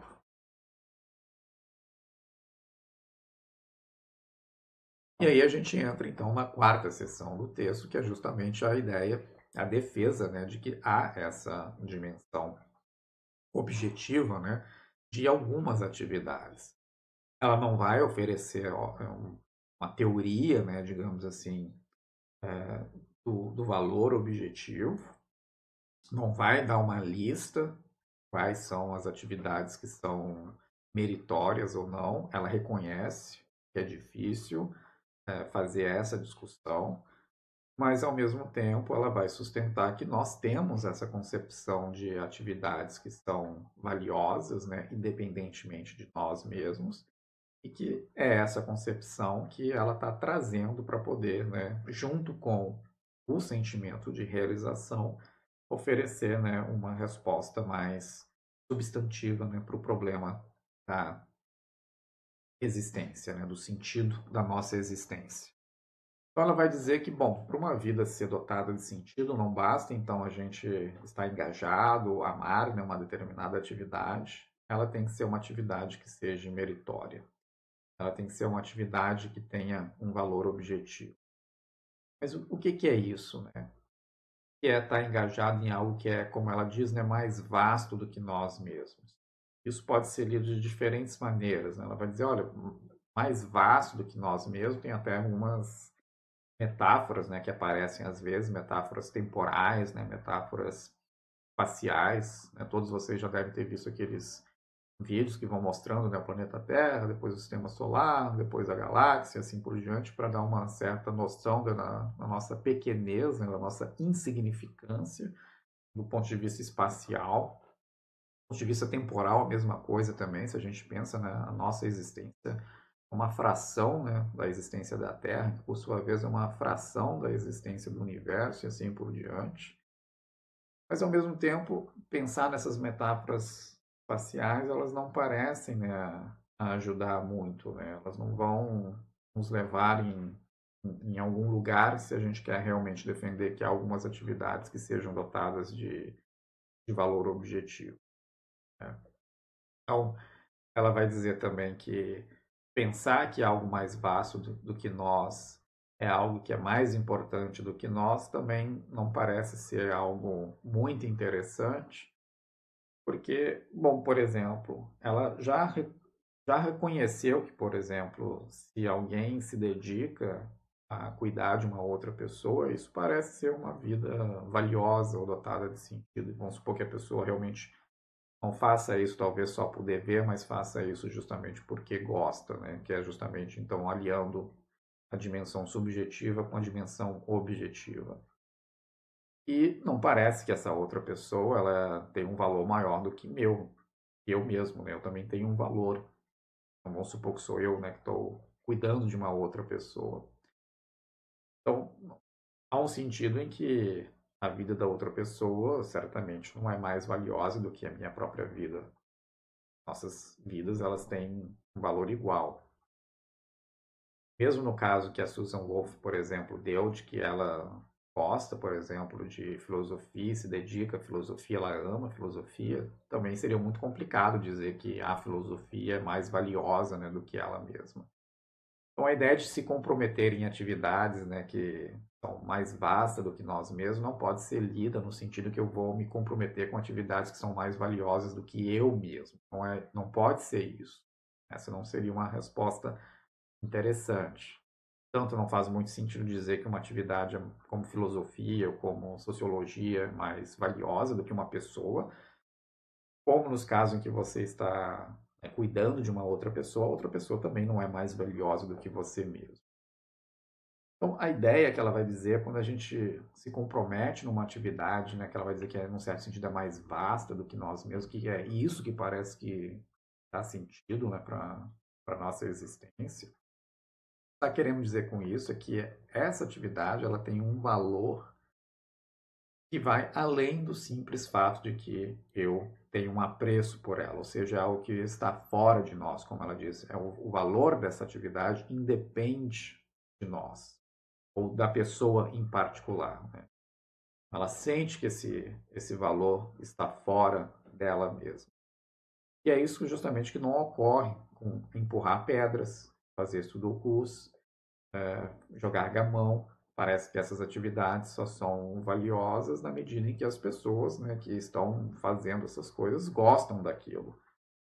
E aí a gente entra, então, na quarta seção do texto, que é justamente a ideia, a defesa, né, de que há essa dimensão objetiva, né, de algumas atividades. Ela não vai oferecer uma teoria, né, digamos assim, do valor objetivo, não vai dar uma lista quais são as atividades que são meritórias ou não. Ela reconhece que é difícil fazer essa discussão, mas ao mesmo tempo ela vai sustentar que nós temos essa concepção de atividades que são valiosas, né, independentemente de nós mesmos, e que é essa concepção que ela está trazendo para poder, né, junto com o sentimento de realização, oferecer, né, uma resposta mais substantiva, né, para o problema da existência, né, do sentido da nossa existência. Então ela vai dizer que, bom, para uma vida ser dotada de sentido, não basta então a gente estar engajado, amar, né, uma determinada atividade, ela tem que ser uma atividade que seja meritória. Ela tem que ser uma atividade que tenha um valor objetivo. Mas o que é isso, né? Que é estar engajado em algo que é, como ela diz, né, mais vasto do que nós mesmos. Isso pode ser lido de diferentes maneiras, né? Ela vai dizer, olha, mais vasto do que nós mesmos, tem até algumas metáforas, né, que aparecem às vezes, metáforas temporais, né, metáforas espaciais, né? Todos vocês já devem ter visto aqueles vídeos que vão mostrando, né, o planeta Terra, depois o sistema solar, depois a galáxia, assim por diante, para dar uma certa noção da nossa pequenez, né, da nossa insignificância, do ponto de vista espacial. Do ponto de vista temporal, a mesma coisa também, se a gente pensa, né, a nossa existência é uma fração, né, da existência da Terra, que por sua vez é uma fração da existência do universo e assim por diante. Mas, ao mesmo tempo, pensar nessas metáforas espaciais, elas não parecem, né, a ajudar muito, né? Elas não vão nos levar em algum lugar se a gente quer realmente defender que há algumas atividades que sejam dotadas de valor objetivo, né? Então, ela vai dizer também que pensar que algo mais vasto do que nós é algo que é mais importante do que nós também não parece ser algo muito interessante, porque, bom, por exemplo, ela já reconheceu que, por exemplo, se alguém se dedica a cuidar de uma outra pessoa, isso parece ser uma vida valiosa ou dotada de sentido. Vamos supor que a pessoa realmente não faça isso talvez só por dever, mas faça isso justamente porque gosta, né? Que é justamente então aliando a dimensão subjetiva com a dimensão objetiva. E não parece que essa outra pessoa ela tem um valor maior do que eu mesmo, né? Eu também tenho um valor. Então vamos supor que sou eu, né, que estou cuidando de uma outra pessoa. Então há um sentido em que a vida da outra pessoa certamente não é mais valiosa do que a minha própria vida. Nossas vidas elas têm um valor igual. Mesmo no caso que a Susan Wolf, por exemplo, deu, de que ela gosta, por exemplo, de filosofia, se dedica à filosofia, ela ama a filosofia, também seria muito complicado dizer que a filosofia é mais valiosa, né, do que ela mesma. Então, a ideia de se comprometer em atividades, né, que são mais vastas do que nós mesmos não pode ser lida no sentido que eu vou me comprometer com atividades que são mais valiosas do que eu mesmo. Não pode ser isso. Essa não seria uma resposta interessante. Tanto não faz muito sentido dizer que uma atividade como filosofia ou como sociologia é mais valiosa do que uma pessoa, como nos casos em que você está cuidando de uma outra pessoa, a outra pessoa também não é mais valiosa do que você mesmo. Então, a ideia que ela vai dizer, quando a gente se compromete numa atividade, né, que ela vai dizer que é, num certo sentido, é mais vasta do que nós mesmos, que é isso que parece que dá sentido, né, para a nossa existência. Está querendo dizer com isso é que essa atividade ela tem um valor que vai além do simples fato de que eu tenho um apreço por ela, ou seja, é algo que está fora de nós, como ela diz. O valor dessa atividade independe de nós, ou da pessoa em particular, né? Ela sente que esse valor está fora dela mesma. E é isso justamente que não ocorre com empurrar pedras, fazer sudokus, jogar gamão. Parece que essas atividades só são valiosas na medida em que as pessoas, né, que estão fazendo essas coisas gostam daquilo.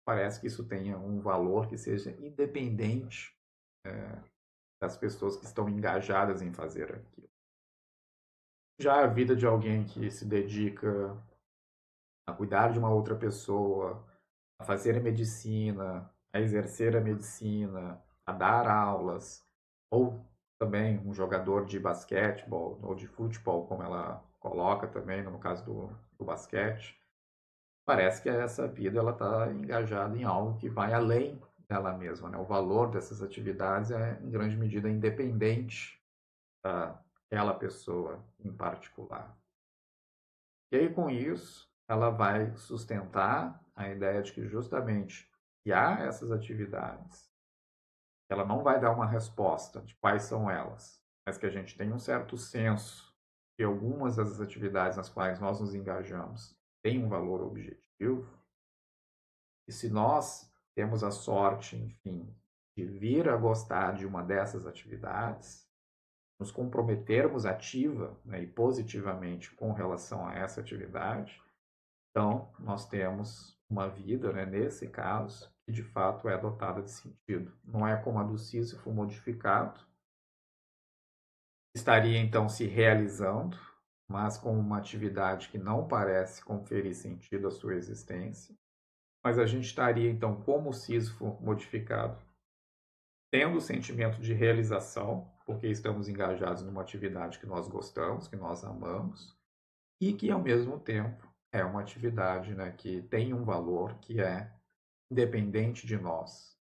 Parece que isso tenha um valor que seja independente das pessoas que estão engajadas em fazer aquilo. Já a vida de alguém que se dedica a cuidar de uma outra pessoa, a fazer a medicina, a exercer a medicina, a dar aulas, ou também um jogador de basquetebol ou de futebol, como ela coloca também no caso do basquete, parece que essa vida ela está engajada em algo que vai além dela mesma, né? O valor dessas atividades é em grande medida independente daquela pessoa em particular. E aí, com isso, ela vai sustentar a ideia de que justamente que há essas atividades, ela não vai dar uma resposta de quais são elas, mas que a gente tem um certo senso que algumas das atividades nas quais nós nos engajamos têm um valor objetivo, e se nós temos a sorte, enfim, de vir a gostar de uma dessas atividades, nos comprometermos ativa, né, e positivamente com relação a essa atividade, então, nós temos uma vida, né, nesse caso, que de fato é dotada de sentido. Não é como a do Sísifo modificado, estaria então se realizando, mas com uma atividade que não parece conferir sentido à sua existência. mas a gente estaria, então, como Sísifo modificado, tendo o sentimento de realização, porque estamos engajados numa atividade que nós gostamos, que nós amamos, e que, ao mesmo tempo, é uma atividade, né, que tem um valor que é independente de nós.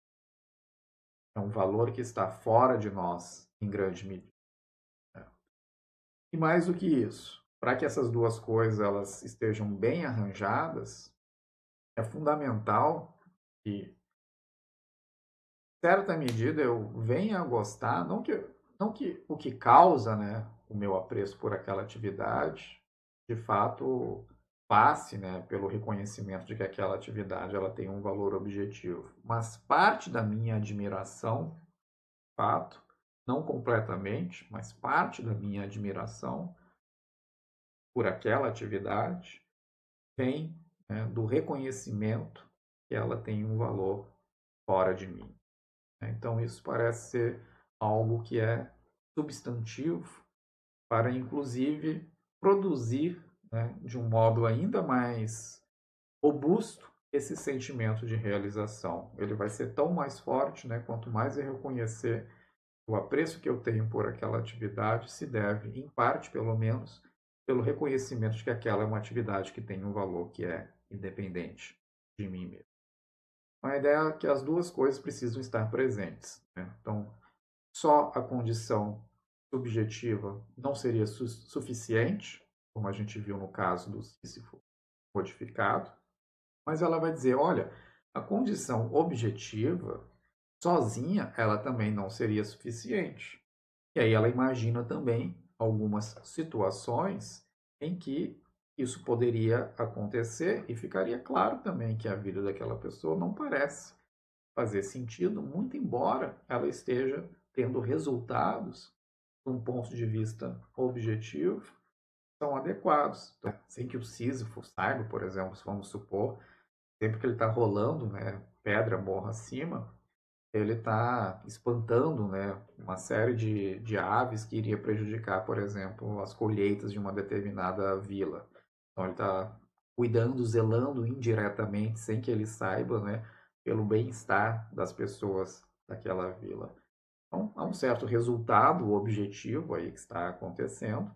É um valor que está fora de nós, em grande medida. E mais do que isso, para que essas duas coisas elas estejam bem arranjadas, é fundamental que, em certa medida, eu venha a gostar, não que o que causa, né, o meu apreço por aquela atividade, de fato, passe, né, pelo reconhecimento de que aquela atividade ela tem um valor objetivo. Mas parte da minha admiração, de fato, não completamente, mas parte da minha admiração por aquela atividade vem, né, do reconhecimento que ela tem um valor fora de mim. Então, isso parece ser algo que é substantivo para, inclusive, produzir, né, de um modo ainda mais robusto esse sentimento de realização. Ele vai ser tão mais forte, né, quanto mais eu reconhecer o apreço que eu tenho por aquela atividade se deve, em parte, pelo menos, pelo reconhecimento de que aquela é uma atividade que tem um valor que é independente de mim mesmo. A ideia é que as duas coisas precisam estar presentes, né? Então, só a condição subjetiva não seria suficiente, como a gente viu no caso do Sísifo modificado, mas ela vai dizer, olha, a condição objetiva, sozinha, ela também não seria suficiente. E aí ela imagina também algumas situações em que isso poderia acontecer e ficaria claro também que a vida daquela pessoa não parece fazer sentido, muito embora ela esteja tendo resultados, de um ponto de vista objetivo, são adequados. Então, sem que o Sísifo saiba, por exemplo, se vamos supor, sempre que ele está rolando, né, pedra morra acima, ele está espantando, né, uma série de aves que iria prejudicar, por exemplo, as colheitas de uma determinada vila. Então ele está cuidando, zelando indiretamente, sem que ele saiba, né, pelo bem-estar das pessoas daquela vila. Então há um certo resultado objetivo aí que está acontecendo.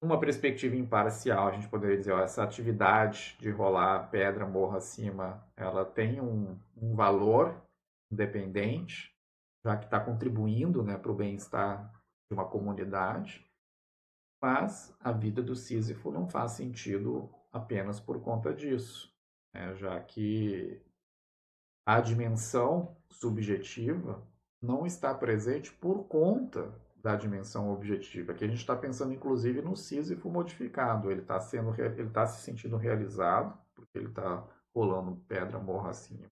Uma perspectiva imparcial, a gente poderia dizer, ó, essa atividade de rolar pedra morro acima, ela tem um valor independente, já que está contribuindo, né, para o bem-estar de uma comunidade, mas a vida do Sísifo não faz sentido apenas por conta disso, né, já que a dimensão subjetiva não está presente por conta da dimensão objetiva. Aqui a gente está pensando, inclusive, no Sísifo modificado. Ele está se sentindo realizado, porque ele está rolando pedra morro acima.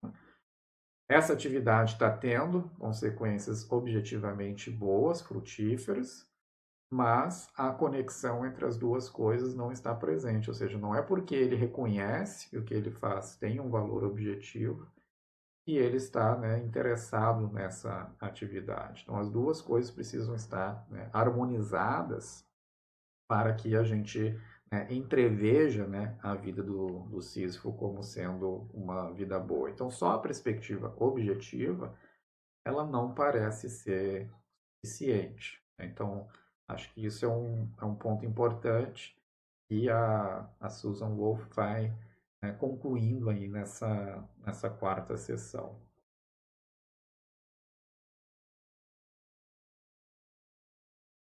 Essa atividade está tendo consequências objetivamente boas, frutíferas, mas a conexão entre as duas coisas não está presente. Ou seja, não é porque ele reconhece que o que ele faz tem um valor objetivo e ele está, né, interessado nessa atividade. Então, as duas coisas precisam estar, né, harmonizadas para que a gente, né, entreveja, né, a vida do Sísifo como sendo uma vida boa. Então, só a perspectiva objetiva, ela não parece ser suficiente. Então, acho que isso é um ponto importante e a Susan Wolf vai, né, concluindo aí nessa quarta sessão.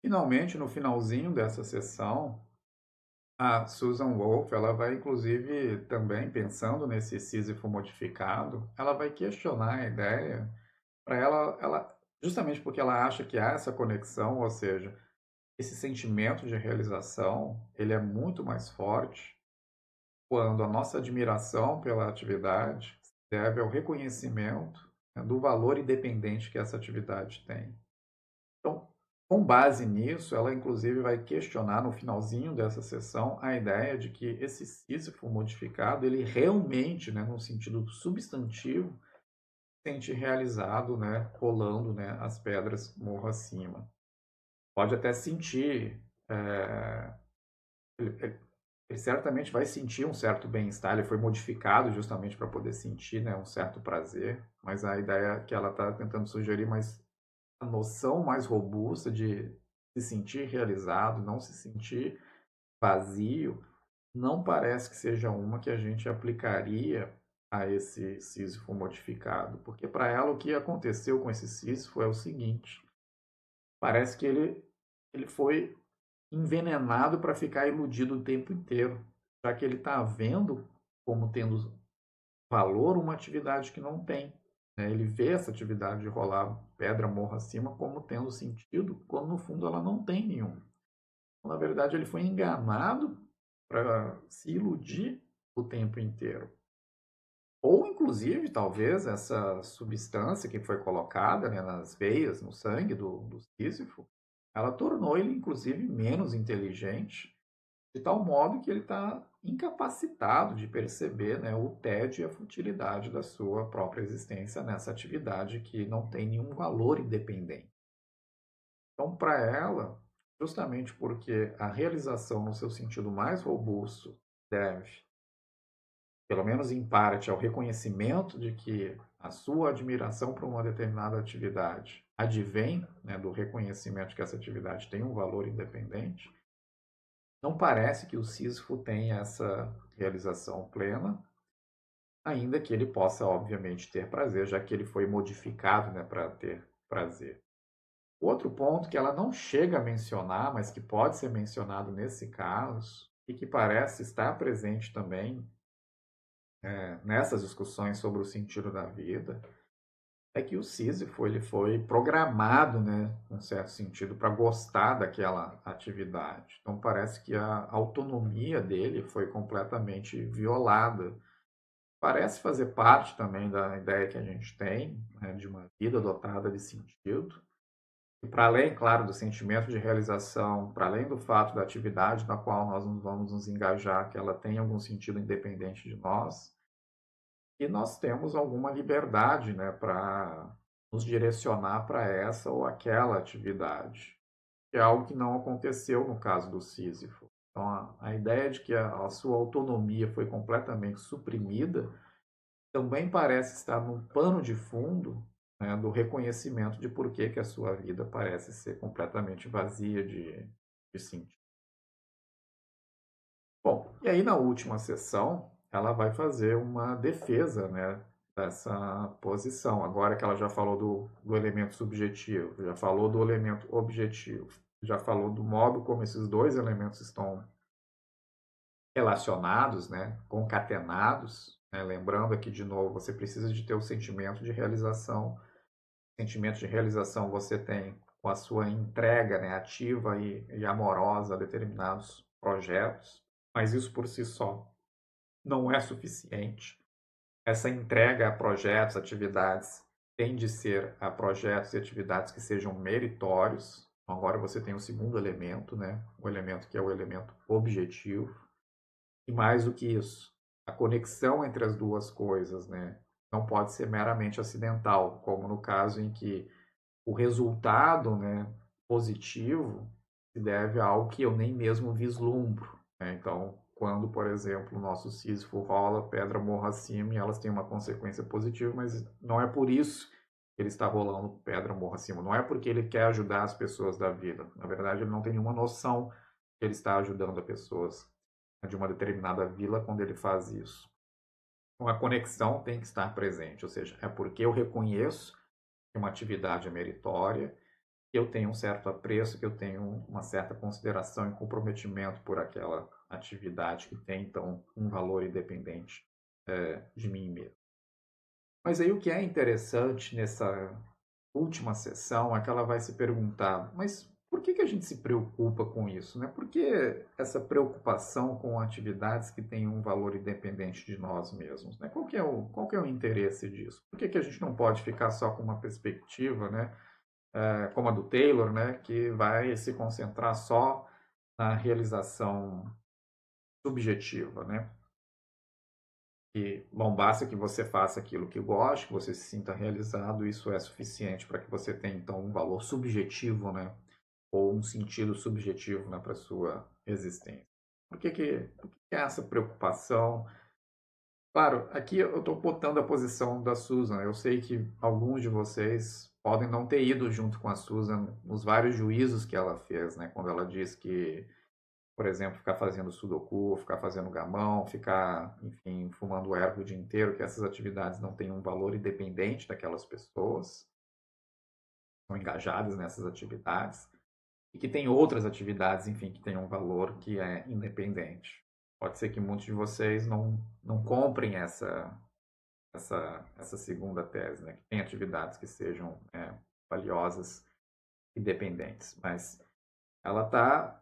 Finalmente, no finalzinho dessa sessão, a Susan Wolf, ela vai inclusive também pensando nesse Sísifo modificado, ela vai questionar a ideia para ela justamente porque ela acha que há essa conexão, ou seja, esse sentimento de realização, ele é muito mais forte quando a nossa admiração pela atividade se deve ao reconhecimento, né, do valor independente que essa atividade tem. Então, com base nisso, ela inclusive vai questionar no finalzinho dessa sessão a ideia de que esse Sísifo modificado, ele realmente, né, no sentido substantivo, se sente realizado, né, rolando, né, as pedras morro acima. Pode até sentir, ele ele certamente vai sentir um certo bem-estar, ele foi modificado justamente para poder sentir, né, um certo prazer, mas a ideia que ela está tentando sugerir, mas a noção mais robusta de se sentir realizado, não se sentir vazio, não parece que seja uma que a gente aplicaria a esse Sísifo modificado, porque para ela o que aconteceu com esse Sísifo é o seguinte: parece que ele foi envenenado para ficar iludido o tempo inteiro, já que ele está vendo como tendo valor uma atividade que não tem. Né? Ele vê essa atividade de rolar pedra morro acima como tendo sentido, quando no fundo ela não tem nenhum. Então, na verdade, ele foi enganado para se iludir o tempo inteiro. Ou, inclusive, talvez essa substância que foi colocada, né, nas veias, no sangue do Sísifo, ela tornou ele, inclusive, menos inteligente, de tal modo que ele está incapacitado de perceber, né, o tédio e a futilidade da sua própria existência nessa atividade que não tem nenhum valor independente. Então, para ela, justamente porque a realização no seu sentido mais robusto deve, pelo menos em parte, ao reconhecimento de que a sua admiração por uma determinada atividade advém, né, do reconhecimento que essa atividade tem um valor independente, não parece que o Sísifo tenha essa realização plena, ainda que ele possa, obviamente, ter prazer, já que ele foi modificado, né, para ter prazer. Outro ponto que ela não chega a mencionar, mas que pode ser mencionado nesse caso, e que parece estar presente também nessas discussões sobre o sentido da vida, é que o Sísifo ele foi programado, né, em certo sentido, para gostar daquela atividade. Então parece que a autonomia dele foi completamente violada. Parece fazer parte também da ideia que a gente tem, né, de uma vida dotada de sentido. E para além, claro, do sentimento de realização, para além do fato da atividade na qual nós vamos nos engajar, que ela tem algum sentido independente de nós, e nós temos alguma liberdade, né, para nos direcionar para essa ou aquela atividade, que é algo que não aconteceu no caso do Sísifo. Então, a ideia de que a sua autonomia foi completamente suprimida também parece estar no pano de fundo, né, do reconhecimento de por que a sua vida parece ser completamente vazia de sentido. Bom, e aí na última sessão, ela vai fazer uma defesa, né, dessa posição. Agora que ela já falou do elemento subjetivo, já falou do elemento objetivo, já falou do modo como esses dois elementos estão relacionados, né, concatenados, né, lembrando aqui de novo, você precisa de ter o sentimento de realização. O sentimento de realização você tem com a sua entrega, né, ativa e amorosa a determinados projetos, mas isso por si só não é suficiente. Essa entrega a projetos, atividades, tem de ser a projetos e atividades que sejam meritórios. Agora você tem o segundo elemento, né? O elemento que é o elemento objetivo. E mais do que isso, a conexão entre as duas coisas, né? Não pode ser meramente acidental, como no caso em que o resultado, né, positivo se deve a algo que eu nem mesmo vislumbro. Né? Então, quando, por exemplo, o nosso Sísifo rola, pedra morra acima e elas têm uma consequência positiva, mas não é por isso que ele está rolando pedra morra acima. Não é porque ele quer ajudar as pessoas da vida. Na verdade, ele não tem nenhuma noção que ele está ajudando as pessoas de uma determinada vila quando ele faz isso. Então, a conexão tem que estar presente, ou seja, é porque eu reconheço que uma atividade é meritória, que eu tenho um certo apreço, que eu tenho uma certa consideração e comprometimento por aquela atividade que tem, então, um valor independente de mim mesmo. Mas aí o que é interessante nessa última sessão é que ela vai se perguntar, mas por que a gente se preocupa com isso? Né? Por que essa preocupação com atividades que têm um valor independente de nós mesmos? Né? Qual que é o interesse disso? Por que a gente não pode ficar só com uma perspectiva, né? Como a do Taylor, né? Que vai se concentrar só na realização subjetiva, né? E, bom, basta que você faça aquilo que goste, que você se sinta realizado, isso é suficiente para que você tenha, então, um valor subjetivo, né? Ou um sentido subjetivo, né, para a sua existência. Por que é essa preocupação? Claro, aqui eu estou botando a posição da Susan. Eu sei que alguns de vocês podem não ter ido junto com a Susan nos vários juízos que ela fez, né? Quando ela diz que, por exemplo, ficar fazendo sudoku, ficar fazendo gamão, ficar, enfim, fumando erva o dia inteiro, que essas atividades não têm um valor independente daquelas pessoas, estão engajadas nessas atividades, e que tem outras atividades, enfim, que têm um valor que é independente. Pode ser que muitos de vocês não comprem essa segunda tese, né? Que tem atividades que sejam valiosas e dependentes. Mas ela está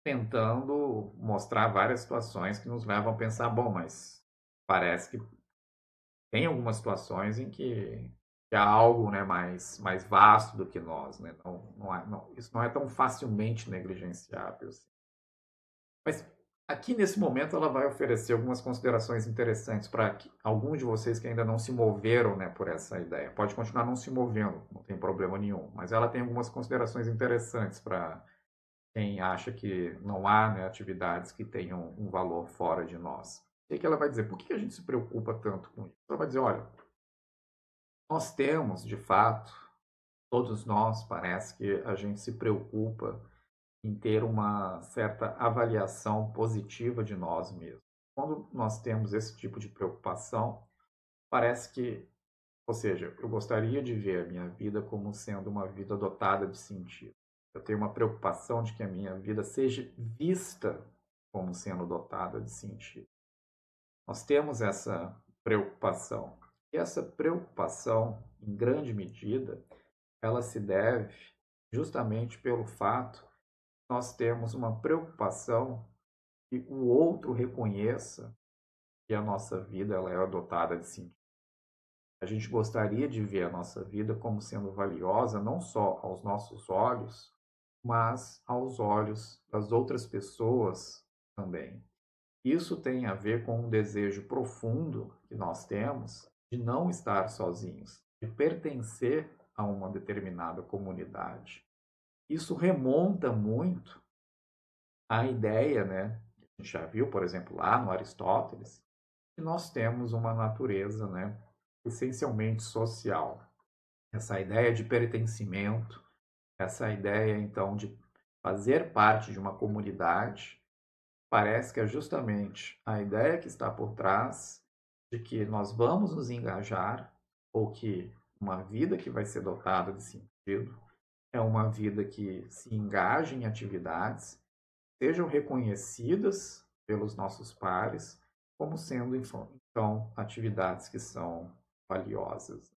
tentando mostrar várias situações que nos levam a pensar, bom, mas parece que tem algumas situações em que há algo, né, mais vasto do que nós, né? Isso não é tão facilmente negligenciável assim. Mas aqui nesse momento ela vai oferecer algumas considerações interessantes para alguns de vocês que ainda não se moveram, né, por essa ideia. Pode continuar não se movendo, não tem problema nenhum, mas ela tem algumas considerações interessantes para quem acha que não há, né, atividades que tenham um valor fora de nós. O que ela vai dizer? Por que a gente se preocupa tanto com isso? Ela vai dizer, olha, nós temos, de fato, todos nós, parece que a gente se preocupa em ter uma certa avaliação positiva de nós mesmos. Quando nós temos esse tipo de preocupação, parece que, ou seja, eu gostaria de ver a minha vida como sendo uma vida dotada de sentido. Eu tenho uma preocupação de que a minha vida seja vista como sendo dotada de sentido. Nós temos essa preocupação. E essa preocupação, em grande medida, ela se deve justamente pelo fato que nós temos uma preocupação que o outro reconheça que a nossa vida ela é dotada de sentido. A gente gostaria de ver a nossa vida como sendo valiosa não só aos nossos olhos, mas aos olhos das outras pessoas também. Isso tem a ver com um desejo profundo que nós temos de não estar sozinhos, de pertencer a uma determinada comunidade. Isso remonta muito à ideia, né? A gente já viu, por exemplo, lá no Aristóteles, que nós temos uma natureza, né, essencialmente social. Essa ideia de pertencimento, essa ideia, então, de fazer parte de uma comunidade, parece que é justamente a ideia que está por trás de que nós vamos nos engajar, ou que uma vida que vai ser dotada de sentido é uma vida que se engaja em atividades, sejam reconhecidas pelos nossos pares como sendo, então, atividades que são valiosas.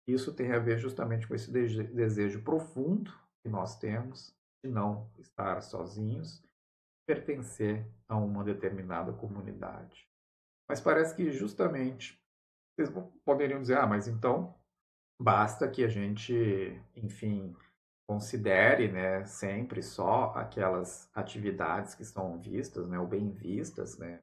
Isso tem a ver justamente com esse desejo profundo que nós temos de não estar sozinhos, pertencer a uma determinada comunidade. Mas parece que justamente vocês poderiam dizer, mas então basta que a gente, enfim, considere, né, sempre só aquelas atividades que são vistas, né, ou bem vistas, né,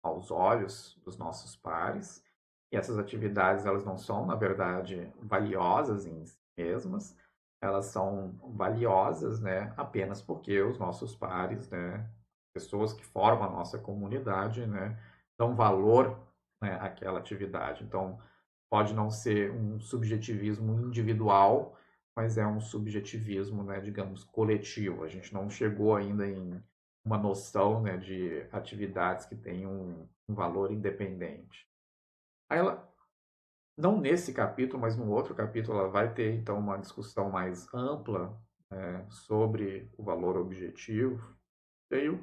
aos olhos dos nossos pares. E essas atividades, elas não são, na verdade, valiosas em si mesmas, elas são valiosas, né, apenas porque os nossos pares, né, pessoas que formam a nossa comunidade, né, dão valor, né, àquela atividade. Então, pode não ser um subjetivismo individual, mas é um subjetivismo, né, digamos, coletivo. A gente não chegou ainda em uma noção, né, de atividades que têm um valor independente. Aí ela, não nesse capítulo, mas no outro capítulo, ela vai ter então uma discussão mais ampla, sobre o valor objetivo. E aí o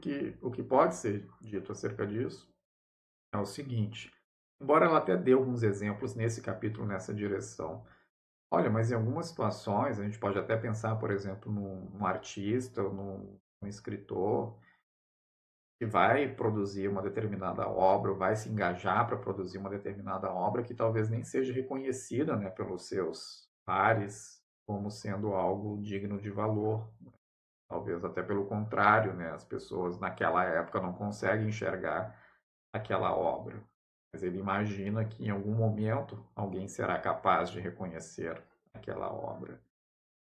que pode ser dito acerca disso é o seguinte: embora ela até dê alguns exemplos nesse capítulo nessa direção, olha, mas em algumas situações a gente pode até pensar, por exemplo, num artista ou num escritor que vai produzir uma determinada obra, ou vai se engajar para produzir uma determinada obra que talvez nem seja reconhecida, né, pelos seus pares como sendo algo digno de valor. Talvez até pelo contrário, né, as pessoas naquela época não conseguem enxergar aquela obra. Mas ele imagina que em algum momento alguém será capaz de reconhecer aquela obra.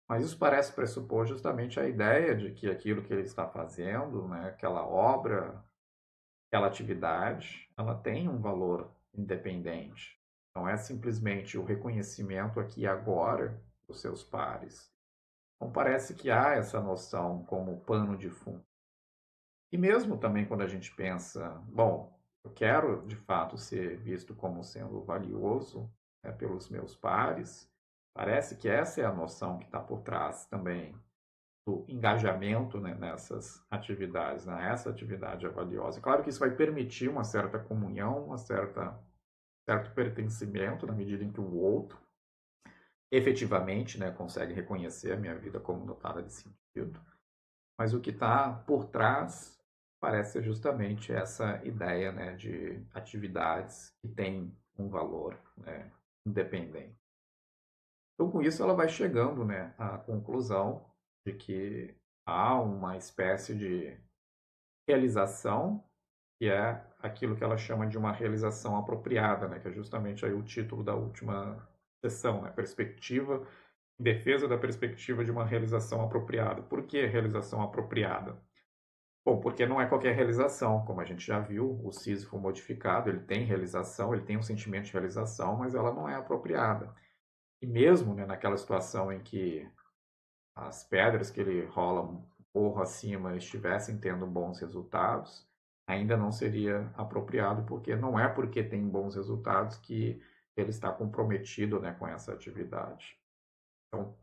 Mas isso parece pressupor justamente a ideia de que aquilo que ele está fazendo, né, aquela obra, aquela atividade, ela tem um valor independente. Não é simplesmente o reconhecimento aqui e agora dos seus pares. Então parece que há essa noção como pano de fundo. E mesmo também quando a gente pensa, bom, eu quero de fato ser visto como sendo valioso, né, pelos meus pares, parece que essa é a noção que está por trás também do engajamento, né, nessas atividades, né? Essa atividade é valiosa. Claro que isso vai permitir uma certa comunhão, certo pertencimento na medida em que o outro efetivamente, né, consegue reconhecer a minha vida como dotada de sentido. Mas o que está por trás parece ser justamente essa ideia, né, de atividades que têm um valor, né, independente. Então, com isso, ela vai chegando, né, à conclusão de que há uma espécie de realização, que é aquilo que ela chama de uma realização apropriada, né, que é justamente aí o título da última sessão, né, perspectiva, defesa da perspectiva de uma realização apropriada. Por que realização apropriada? Bom, porque não é qualquer realização, como a gente já viu, o Sísifo modificado, ele tem realização, ele tem um sentimento de realização, mas ela não é apropriada. E mesmo, né, naquela situação em que as pedras que ele rola um morro acima estivessem tendo bons resultados, ainda não seria apropriado, porque não é porque tem bons resultados que ele está comprometido, né, com essa atividade. Então,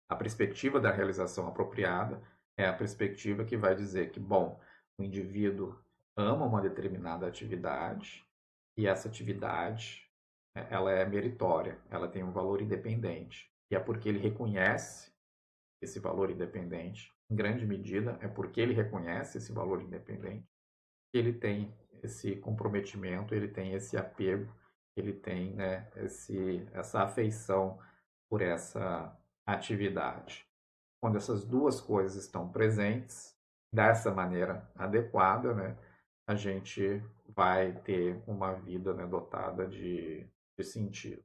a perspectiva da realização apropriada é a perspectiva que vai dizer que, bom, o indivíduo ama uma determinada atividade e essa atividade, ela é meritória, ela tem um valor independente. E é porque ele reconhece esse valor independente, em grande medida, é porque ele reconhece esse valor independente, que ele tem esse comprometimento, ele tem esse apego, ele tem, né, essa afeição por essa atividade. Quando essas duas coisas estão presentes, dessa maneira adequada, né, a gente vai ter uma vida, né, dotada de sentido.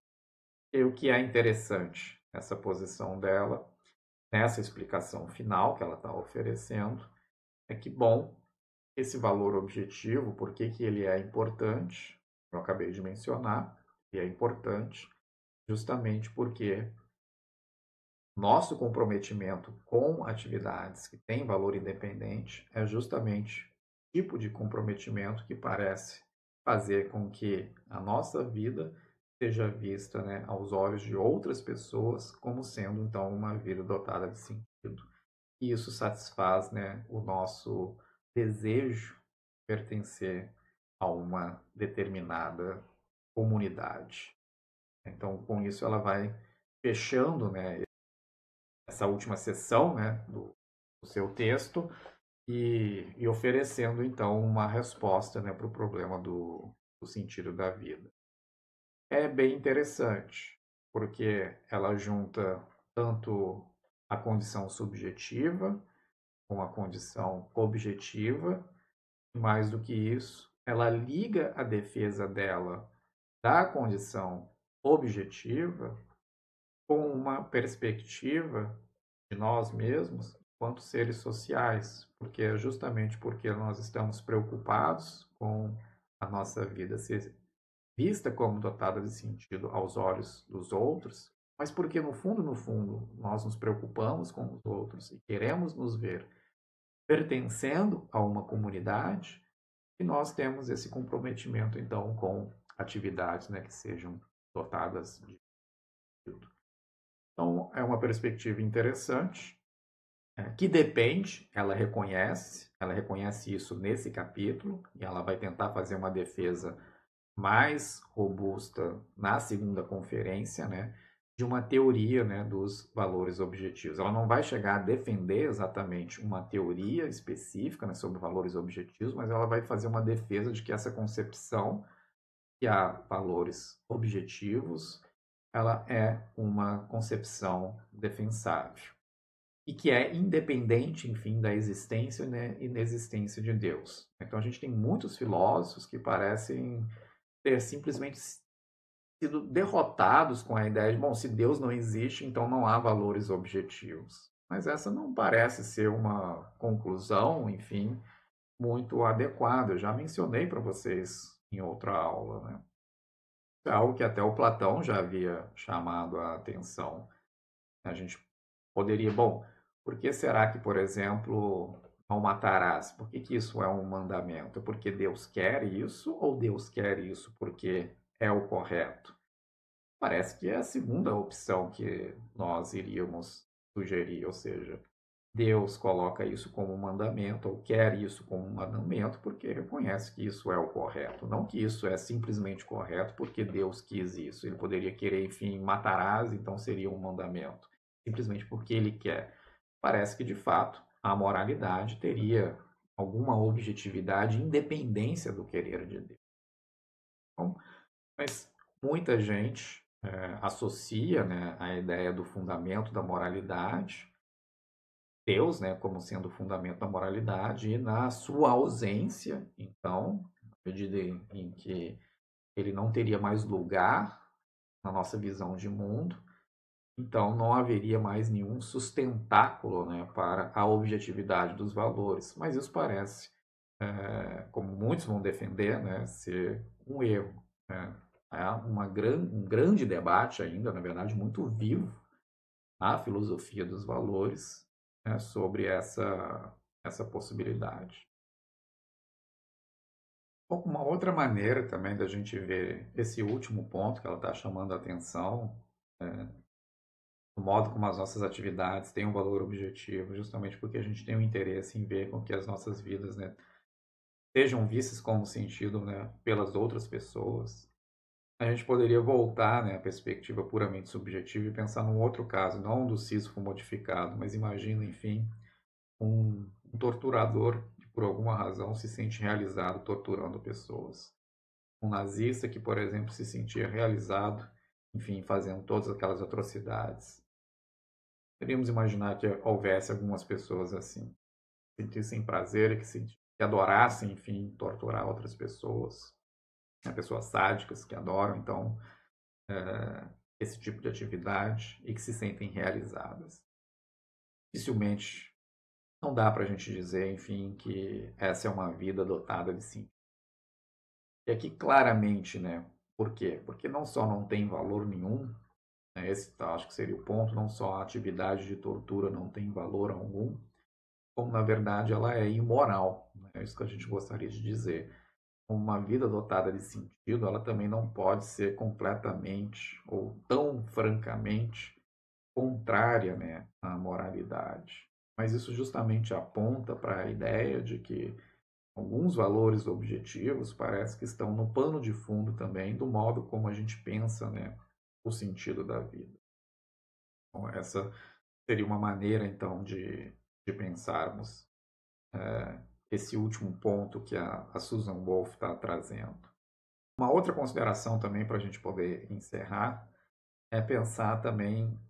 E o que é interessante nessa posição dela, nessa explicação final que ela está oferecendo, é que, bom, esse valor objetivo, por que que ele é importante? Eu acabei de mencionar, e é importante justamente porque nosso comprometimento com atividades que têm valor independente é justamente o tipo de comprometimento que parece fazer com que a nossa vida seja vista, né, aos olhos de outras pessoas como sendo, então, uma vida dotada de sentido. E isso satisfaz, né, o nosso desejo de pertencer a uma determinada comunidade. Então, com isso, ela vai fechando, né, essa última sessão, né, do seu texto e oferecendo, então, uma resposta, né, para o problema do sentido da vida. É bem interessante, porque ela junta tanto a condição subjetiva com a condição objetiva, e mais do que isso, ela liga a defesa dela da condição objetiva com uma perspectiva de nós mesmos enquanto seres sociais, porque é justamente porque nós estamos preocupados com a nossa vida ser vista como dotada de sentido aos olhos dos outros, mas porque no fundo, nós nos preocupamos com os outros e queremos nos ver pertencendo a uma comunidade, e nós temos esse comprometimento então com atividades, né, que sejam dotadas de sentido. Então, é uma perspectiva interessante, que depende, ela reconhece isso nesse capítulo, e ela vai tentar fazer uma defesa mais robusta na segunda conferência, né, de uma teoria, né, dos valores objetivos. Ela não vai chegar a defender exatamente uma teoria específica, né, sobre valores objetivos, mas ela vai fazer uma defesa de que essa concepção que há valores objetivos, ela é uma concepção defensável e que é independente, enfim, da existência, né, e inexistência de Deus. Então a gente tem muitos filósofos que parecem ter simplesmente sido derrotados com a ideia de, bom, se Deus não existe, então não há valores objetivos. Mas essa não parece ser uma conclusão, enfim, muito adequada. Eu já mencionei para vocês em outra aula, né? É algo que até o Platão já havia chamado a atenção. A gente poderia, bom, por que será que, por exemplo, não matarás? Por que que isso é um mandamento? Porque Deus quer isso ou Deus quer isso porque é o correto? Parece que é a segunda opção que nós iríamos sugerir, ou seja, Deus coloca isso como um mandamento ou quer isso como um mandamento porque reconhece que isso é o correto, não que isso é simplesmente correto porque Deus quis isso. Ele poderia querer, enfim, matarás, então seria um mandamento, simplesmente porque ele quer. Parece que, de fato, a moralidade teria alguma objetividade, independência do querer de Deus. Então, mas muita gente associa, né, a ideia do fundamento da moralidade, Deus, né, como sendo o fundamento da moralidade, e na sua ausência, então, na medida em que ele não teria mais lugar na nossa visão de mundo, então não haveria mais nenhum sustentáculo, né, para a objetividade dos valores. Mas isso parece, como muitos vão defender, né, ser um erro, né? Há um grande debate ainda, na verdade, muito vivo, na filosofia dos valores, né, sobre essa possibilidade. Uma outra maneira também da gente ver esse último ponto que ela está chamando a atenção, o modo como as nossas atividades têm um valor objetivo, justamente porque a gente tem um interesse em ver com que as nossas vidas, né, sejam vistas como sentido, né, pelas outras pessoas. A gente poderia voltar, né, à perspectiva puramente subjetiva e pensar num outro caso, não do Sísifo modificado, mas imagina, enfim, um torturador que por alguma razão se sente realizado torturando pessoas. Um nazista que, por exemplo, se sentia realizado, enfim, fazendo todas aquelas atrocidades. Poderíamos imaginar que houvesse algumas pessoas assim, que sentissem prazer, que adorassem, enfim, torturar outras pessoas, né? Pessoas sádicas que adoram, então, esse tipo de atividade e que se sentem realizadas. Dificilmente não dá para a gente dizer, enfim, que essa é uma vida dotada de sentido. E aqui claramente, né? Por quê? Porque não só não tem valor nenhum, né, esse acho que seria o ponto, não só a atividade de tortura não tem valor algum, como na verdade ela é imoral. Né? É isso que a gente gostaria de dizer. Uma vida dotada de sentido, ela também não pode ser completamente ou tão francamente contrária, né, à moralidade. Mas isso justamente aponta para a ideia de que alguns valores objetivos parece que estão no pano de fundo também do modo como a gente pensa, né, o sentido da vida. Então, essa seria uma maneira, então, de pensarmos esse último ponto que a Susan Wolff está trazendo. Uma outra consideração também para a gente poder encerrar é pensar também,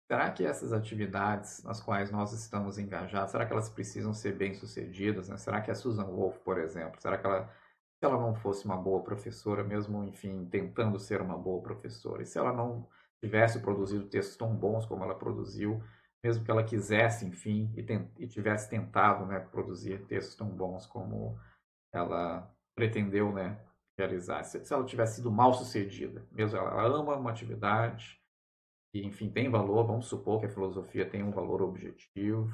será que essas atividades nas quais nós estamos engajados, será que elas precisam ser bem-sucedidas, né? Será que a Susan Wolff, por exemplo, será que ela, se ela não fosse uma boa professora, mesmo, enfim, tentando ser uma boa professora, e se ela não tivesse produzido textos tão bons como ela produziu, mesmo que ela quisesse, enfim, e tivesse tentado, né, produzir textos tão bons como ela pretendeu, né, realizar, se ela tivesse sido mal sucedida, mesmo ela ama uma atividade, e, enfim, tem valor, vamos supor que a filosofia tem um valor objetivo,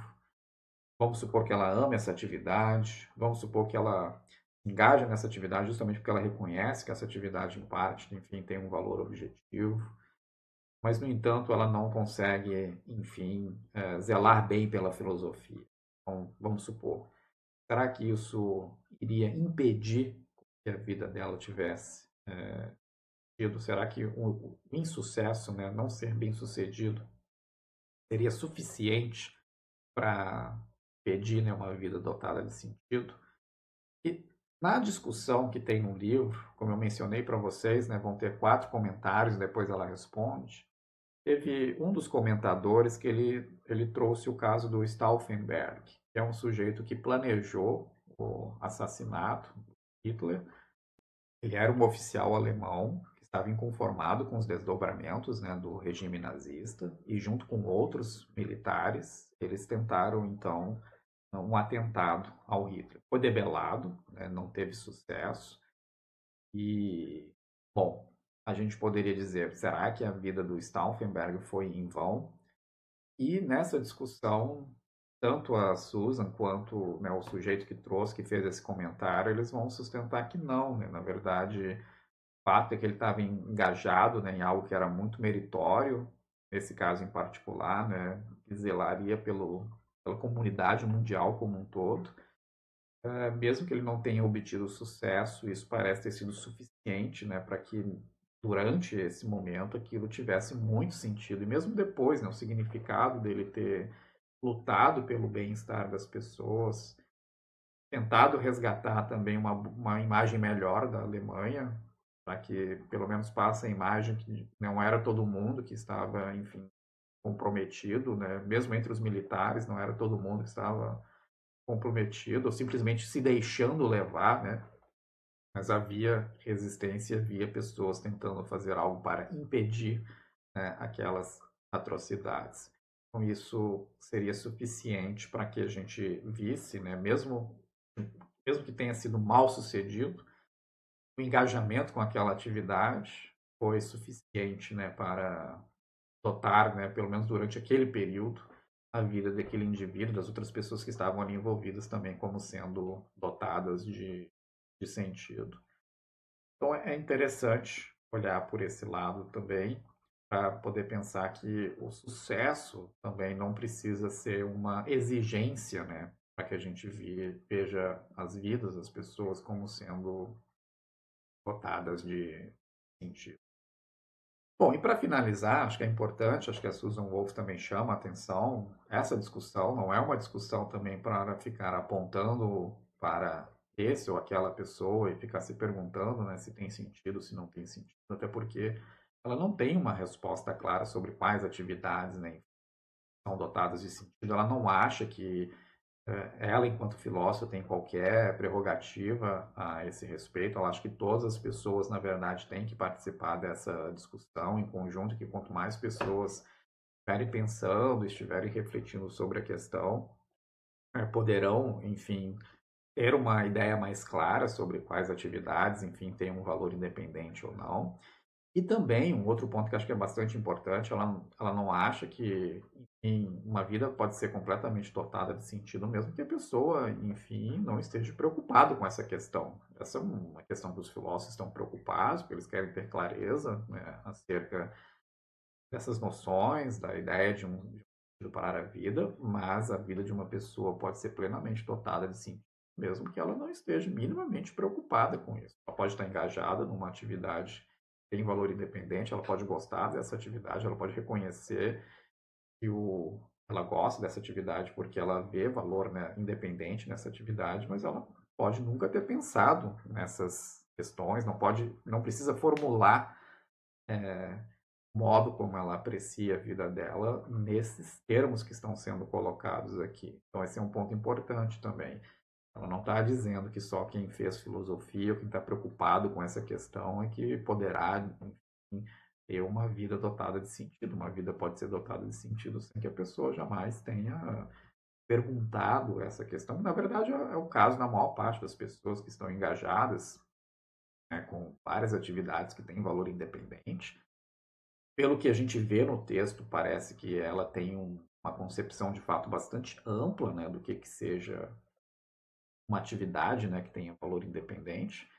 vamos supor que ela ama essa atividade, vamos supor que ela engaja nessa atividade justamente porque ela reconhece que essa atividade, em parte, enfim, tem um valor objetivo, mas, no entanto, ela não consegue, enfim, zelar bem pela filosofia. Então, vamos supor, será que isso iria impedir que a vida dela tivesse tido? Será que o insucesso, né, não ser bem sucedido, seria suficiente para pedir, né, uma vida dotada de sentido? E na discussão que tem no livro, como eu mencionei para vocês, né, vão ter 4 comentários, depois ela responde. Teve um dos comentadores que ele trouxe o caso do Stauffenberg, que é um sujeito que planejou o assassinato de Hitler. Ele era um oficial alemão que estava inconformado com os desdobramentos, né, do regime nazista e, junto com outros militares, eles tentaram, então, um atentado ao Hitler. Foi debelado, né, não teve sucesso e, bom, a gente poderia dizer, será que a vida do Stauffenberg foi em vão? E nessa discussão, tanto a Susan quanto, né, o sujeito que trouxe, que fez esse comentário, eles vão sustentar que não, né? Na verdade, o fato é que ele estava engajado, né, em algo que era muito meritório, nesse caso em particular, né, que zelaria pela comunidade mundial como um todo. Mesmo que ele não tenha obtido sucesso, isso parece ter sido suficiente, né, para que durante esse momento aquilo tivesse muito sentido. E mesmo depois, né, o significado dele ter lutado pelo bem-estar das pessoas, tentado resgatar também uma imagem melhor da Alemanha, para que pelo menos passe a imagem que não era todo mundo que estava, enfim, comprometido, né? Mesmo entre os militares, não era todo mundo que estava comprometido, ou simplesmente se deixando levar, né? Mas havia resistência, havia pessoas tentando fazer algo para impedir, né, aquelas atrocidades. Então, isso seria suficiente para que a gente visse, né, mesmo que tenha sido mal sucedido, o engajamento com aquela atividade foi suficiente, né, para dotar, né, pelo menos durante aquele período, a vida daquele indivíduo, das outras pessoas que estavam ali envolvidas também como sendo dotadas de sentido. Então é interessante olhar por esse lado também, para poder pensar que o sucesso também não precisa ser uma exigência, né? Para que a gente veja as vidas das pessoas como sendo dotadas de sentido. Bom, e para finalizar, acho que é importante, acho que a Susan Wolff também chama a atenção, essa discussão não é uma discussão também para ficar apontando para esse ou aquela pessoa e ficar se perguntando, né, se tem sentido, se não tem sentido, até porque ela não tem uma resposta clara sobre quais atividades, né, são dotadas de sentido. Ela não acha que ela, enquanto filósofa, tem qualquer prerrogativa a esse respeito. Ela acha que todas as pessoas, na verdade, têm que participar dessa discussão em conjunto, que quanto mais pessoas estiverem pensando, estiverem refletindo sobre a questão, poderão, enfim, ter uma ideia mais clara sobre quais atividades, enfim, têm um valor independente ou não. E também, um outro ponto que acho que é bastante importante, ela não acha que, enfim, uma vida pode ser completamente dotada de sentido, mesmo que a pessoa, enfim, não esteja preocupado com essa questão. Essa é uma questão que os filósofos estão preocupados, porque eles querem ter clareza, né, acerca dessas noções, da ideia de um sentido para a vida, mas a vida de uma pessoa pode ser plenamente dotada de sentido, mesmo que ela não esteja minimamente preocupada com isso. Ela pode estar engajada numa atividade que tem valor independente, ela pode gostar dessa atividade, ela pode reconhecer que ela gosta dessa atividade porque ela vê valor, né, independente nessa atividade, mas ela pode nunca ter pensado nessas questões, não precisa formular modo como ela aprecia a vida dela nesses termos que estão sendo colocados aqui. Então, esse é um ponto importante também. Ela não está dizendo que só quem fez filosofia ou quem está preocupado com essa questão é que poderá, enfim, ter uma vida dotada de sentido. Uma vida pode ser dotada de sentido sem que a pessoa jamais tenha perguntado essa questão. Na verdade, é o caso da maior parte das pessoas que estão engajadas, né, com várias atividades que têm valor independente. Pelo que a gente vê no texto, parece que ela tem uma concepção de fato bastante ampla, né, do que seja uma atividade, né, que tenha valor independente.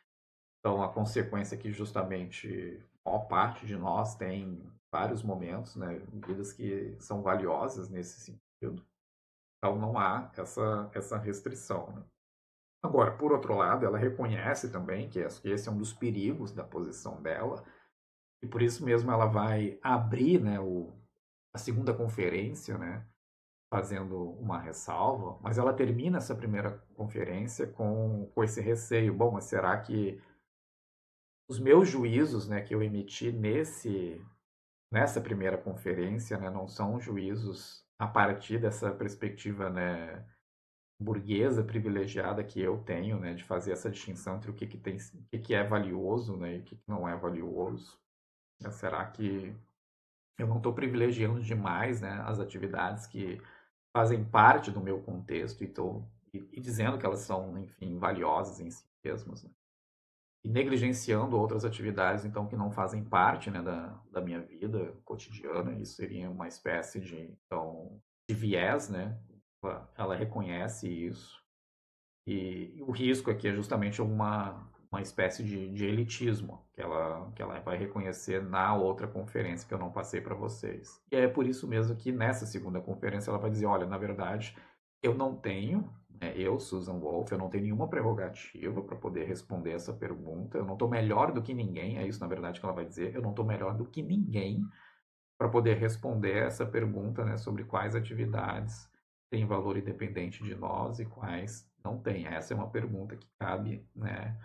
Então, a consequência é que justamente a maior parte de nós tem vários momentos, né, vidas que são valiosas nesse sentido. Então, não há essa restrição, né? Agora, por outro lado, ela reconhece também que esse é um dos perigos da posição dela, e por isso mesmo ela vai abrir, né, a segunda conferência, né, fazendo uma ressalva, mas ela termina essa primeira conferência com esse receio. Bom, mas será que os meus juízos, né, que eu emiti nessa primeira conferência, né, não são juízos a partir dessa perspectiva, né, burguesa privilegiada que eu tenho, né, de fazer essa distinção entre o que tem, o que é valioso, né, e o que não é valioso. Será que eu não estou privilegiando demais, né, as atividades que fazem parte do meu contexto e dizendo que elas são, enfim, valiosas em si mesmas, né? E negligenciando outras atividades, então, que não fazem parte, né, da minha vida cotidiana. Isso seria uma espécie de, então, de viés, né? Ela reconhece isso. E o risco aqui é justamente uma espécie de elitismo que ela vai reconhecer na outra conferência que eu não passei para vocês. E é por isso mesmo que nessa segunda conferência ela vai dizer, olha, na verdade, eu não tenho, né, eu, Susan Wolf, eu não tenho nenhuma prerrogativa para poder responder essa pergunta, eu não estou melhor do que ninguém, é isso na verdade que ela vai dizer, eu não estou melhor do que ninguém para poder responder essa pergunta, né, sobre quais atividades têm valor independente de nós e quais não têm. Essa é uma pergunta que cabe, né,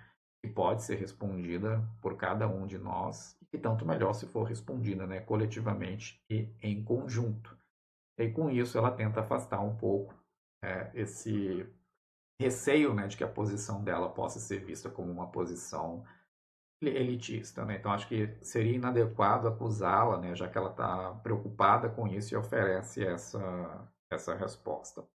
que pode ser respondida por cada um de nós e tanto melhor se for respondida, né, coletivamente e em conjunto. E com isso ela tenta afastar um pouco esse receio, né, de que a posição dela possa ser vista como uma posição elitista, né? Então acho que seria inadequado acusá-la, né, já que ela está preocupada com isso e oferece essa resposta.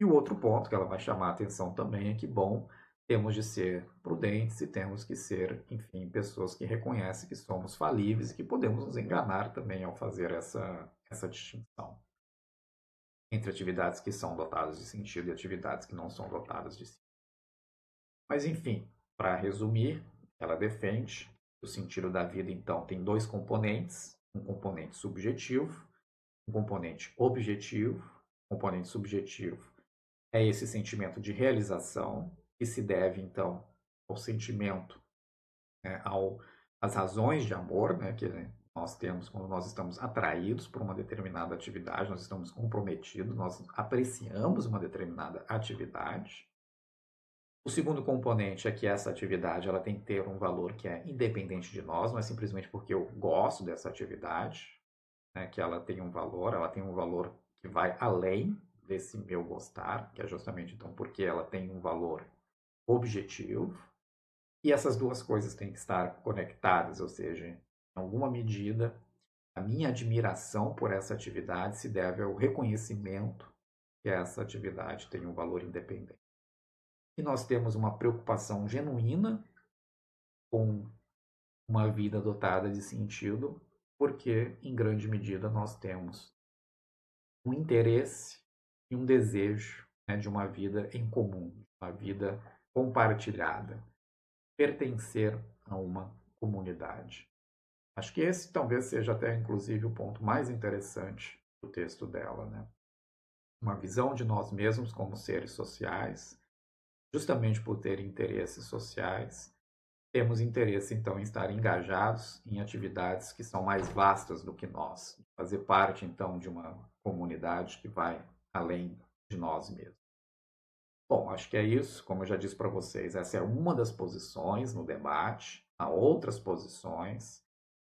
E o outro ponto que ela vai chamar a atenção também é que, bom, temos de ser prudentes e temos que ser, enfim, pessoas que reconhecem que somos falíveis e que podemos nos enganar também ao fazer essa distinção entre atividades que são dotadas de sentido e atividades que não são dotadas de sentido. Mas, enfim, para resumir, ela defende que o sentido da vida, então, tem dois componentes: um componente subjetivo, um componente objetivo. O componente subjetivo é esse sentimento de realização, que se deve, então, ao sentimento, né, às razões de amor, né, que nós temos quando nós estamos atraídos por uma determinada atividade, nós estamos comprometidos, nós apreciamos uma determinada atividade. O segundo componente é que essa atividade ela tem que ter um valor que é independente de nós, não é simplesmente porque eu gosto dessa atividade, né, que ela tem um valor que vai além desse meu gostar, que é justamente então porque ela tem um valor objetivo. E essas duas coisas têm que estar conectadas, ou seja, em alguma medida, a minha admiração por essa atividade se deve ao reconhecimento que essa atividade tem um valor independente. E nós temos uma preocupação genuína com uma vida dotada de sentido, porque, em grande medida, nós temos um interesse e um desejo, né, de uma vida em comum, uma vida compartilhada, pertencer a uma comunidade. Acho que esse talvez seja até, inclusive, o ponto mais interessante do texto dela, né? Uma visão de nós mesmos como seres sociais, justamente por ter interesses sociais, temos interesse, então, em estar engajados em atividades que são mais vastas do que nós, fazer parte, então, de uma comunidade que vai além de nós mesmos. Bom, acho que é isso. Como eu já disse para vocês, essa é uma das posições no debate. Há outras posições.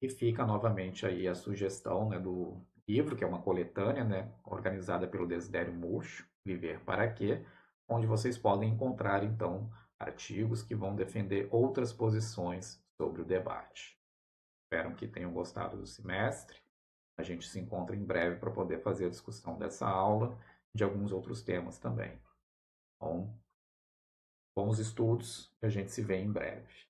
E fica novamente aí a sugestão, né, do livro, que é uma coletânea, né, organizada pelo Desidério Murcho, Viver para Quê?, onde vocês podem encontrar, então, artigos que vão defender outras posições sobre o debate. Espero que tenham gostado do semestre. A gente se encontra em breve para poder fazer a discussão dessa aula e de alguns outros temas também. Bom, bons estudos e a gente se vê em breve.